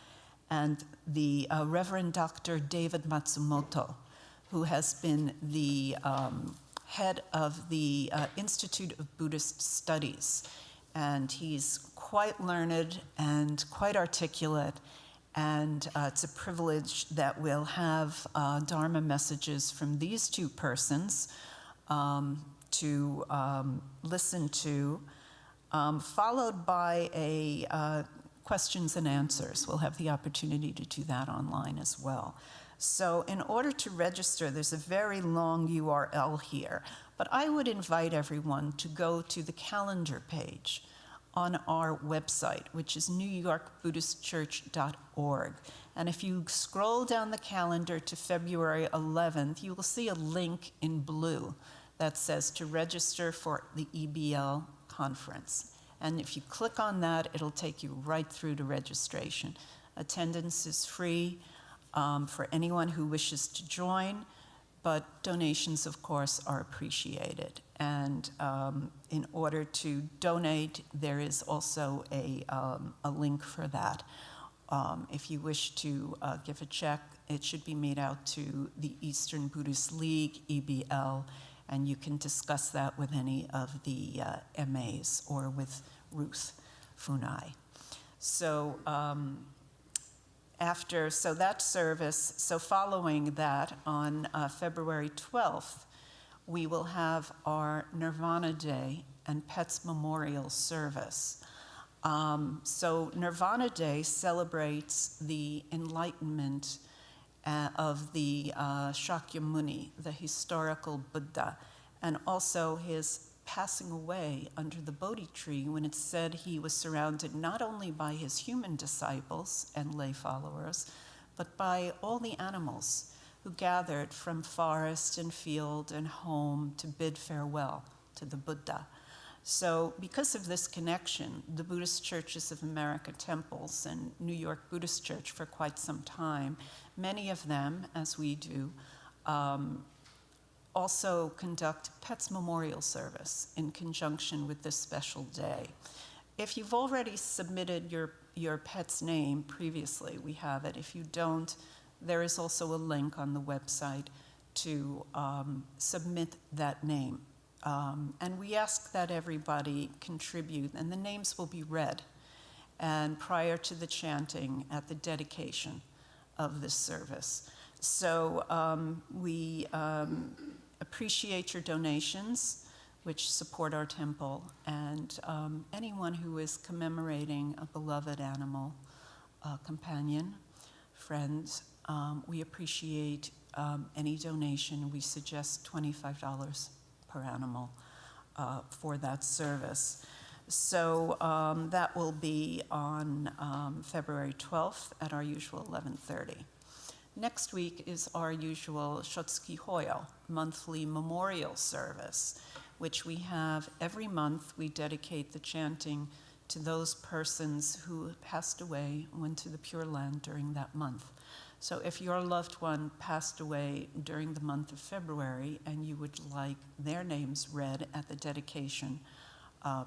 And the Reverend Dr. David Matsumoto, who has been the head of the Institute of Buddhist Studies. And he's quite learned and quite articulate. And it's a privilege that we'll have Dharma messages from these two persons to listen to, followed by a questions and answers. We'll have the opportunity to do that online as well. So in order to register, there's a very long URL here, but I would invite everyone to go to the calendar page on our website, which is newyorkbuddhistchurch.org. And if you scroll down the calendar to February 11th, you will see a link in blue that says to register for the EBL conference. And if you click on that, it'll take you right through to registration. Attendance is free for anyone who wishes to join, but donations, of course, are appreciated. And in order to donate, there is also a link for that. If you wish to give a check, it should be made out to the Eastern Buddhist League, EBL, and you can discuss that with any of the MAs or with Ruth Funai. So that service, so following that on February 12th, we will have our Nirvana Day and Pets Memorial Service. So Nirvana Day celebrates the enlightenment of the Shakyamuni, the historical Buddha, and also his passing away under the Bodhi tree when it's said he was surrounded not only by his human disciples and lay followers, but by all the animals who gathered from forest and field and home to bid farewell to the Buddha. So because of this connection, the Buddhist Churches of America temples and New York Buddhist Church for quite some time, many of them, as we do, also conduct Pets Memorial Service in conjunction with this special day. If you've already submitted your pet's name previously, we have it. If you don't, there is also a link on the website to submit that name. And we ask that everybody contribute, and the names will be read and prior to the chanting at the dedication of this service. So we appreciate your donations, which support our temple, and anyone who is commemorating a beloved animal, companion, friend. We appreciate any donation. We suggest $25 per animal for that service. So that will be on February 12th at our usual 11:30. Next week is our usual Shotsuki Hoyo, monthly memorial service, which we have every month. We dedicate the chanting to those persons who passed away, went to the Pure Land during that month. So if your loved one passed away during the month of February and you would like their names read at the dedication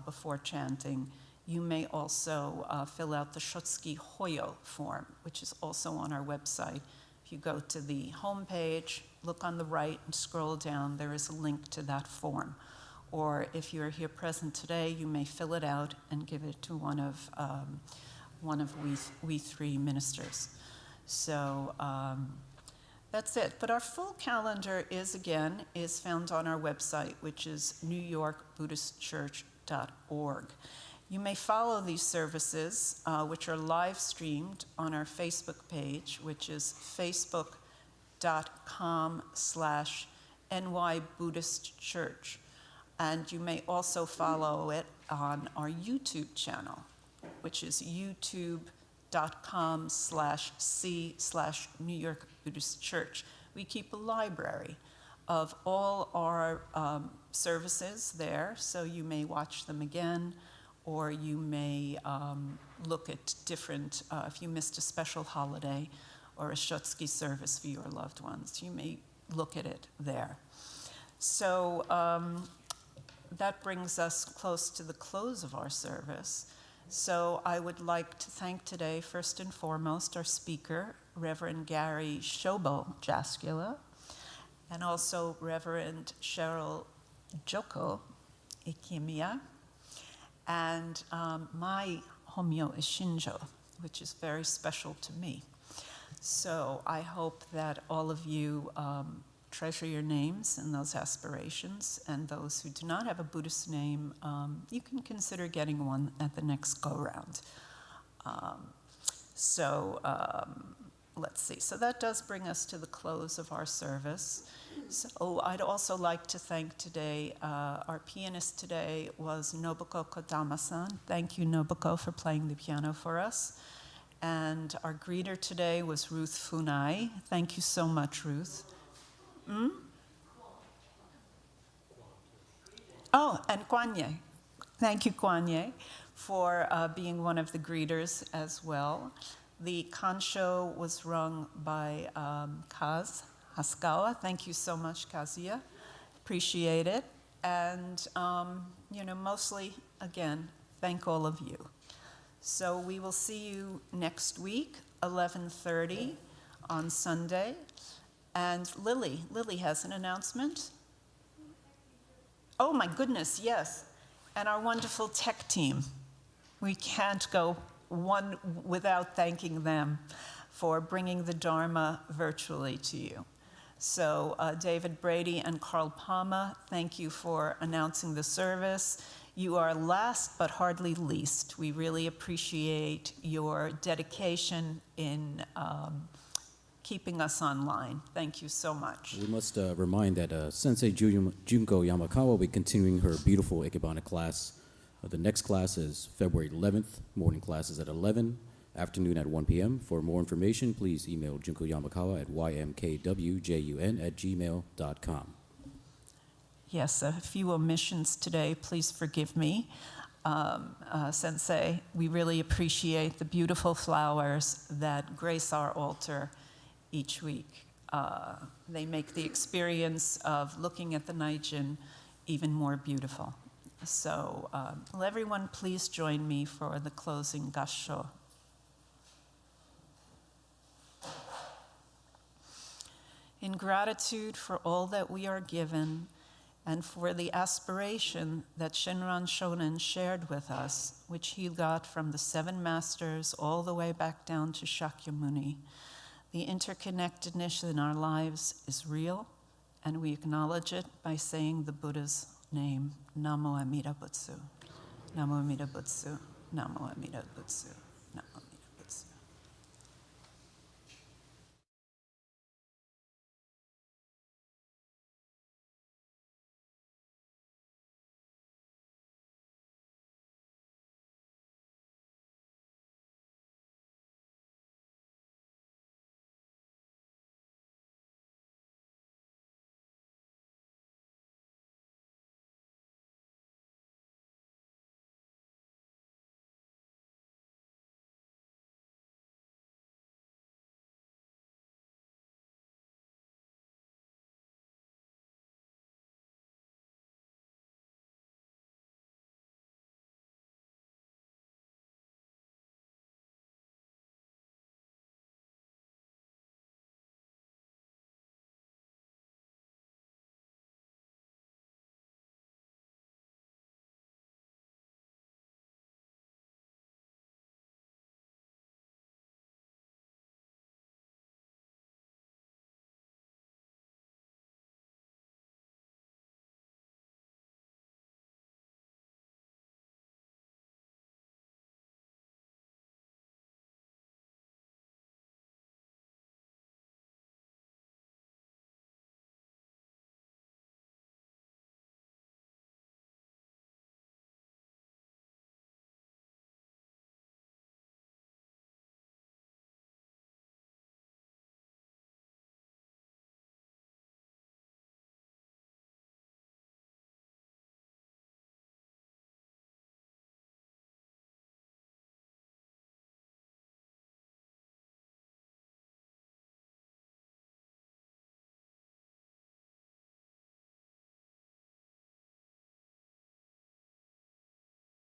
before chanting, you may also fill out the Shotsuki Hoyo form, which is also on our website. If you go to the home page, look on the right and scroll down, there is a link to that form. Or if you're here present today, you may fill it out and give it to one of we three ministers. So that's it. But our full calendar is found on our website, which is newyorkbuddhistchurch.org. You may follow these services, which are live streamed on our Facebook page, which is facebook.com/NYBuddhistChurch. And you may also follow it on our YouTube channel, which is youtube.com/C/New York Buddhist Church. We keep a library of all our services there, so you may watch them again, or you may look at different, if you missed a special holiday or a Shotsuki service for your loved ones, you may look at it there. So that brings us close to the close of our service. So I would like to thank today, first and foremost, our speaker, Reverend Gary Shobo Jaskula, and also Reverend Cheryl Joko Ikemiya. And my homyo is Shinjo, which is very special to me. So I hope that all of you treasure your names and those aspirations, and those who do not have a Buddhist name, you can consider getting one at the next go-round. Let's see. So that does bring us to the close of our service. So I'd also like to thank today, our pianist today was Nobuko Kodama-san. Thank you, Nobuko, for playing the piano for us. And our greeter today was Ruth Funai. Thank you so much, Ruth. Oh, and Kwanye. Thank you, Kwanye, for being one of the greeters as well. The Kansho was rung by Kaz Haskawa. Thank you so much, Kazuya. Appreciate it. And, mostly, again, thank all of you. So we will see you next week, 11:30 on Sunday. And Lily has an announcement. Oh my goodness, yes. And our wonderful tech team. We can't go one without thanking them for bringing the Dharma virtually to you. So David Brady and Carl Palma, thank you for announcing the service. You are last but hardly least. We really appreciate your dedication in keeping us online. Thank you so much. We must remind that Sensei Junko Yamakawa will be continuing her beautiful Ikebana class. The next class is February 11th. Morning class is at 11, afternoon at 1 p.m. For more information, please email Junko Yamakawa at ymkwjun@gmail.com. Yes, a few omissions today. Please forgive me. Sensei, we really appreciate the beautiful flowers that grace our altar each week. They make the experience of looking at the Naijin even more beautiful. So will everyone please join me for the closing Gassho. In gratitude for all that we are given and for the aspiration that Shinran Shonin shared with us, which he got from the 7 masters all the way back down to Shakyamuni, the interconnectedness in our lives is real, and we acknowledge it by saying the Buddha's name, Namo Amida Butsu. Namo Amida Butsu. Namo Amida Butsu.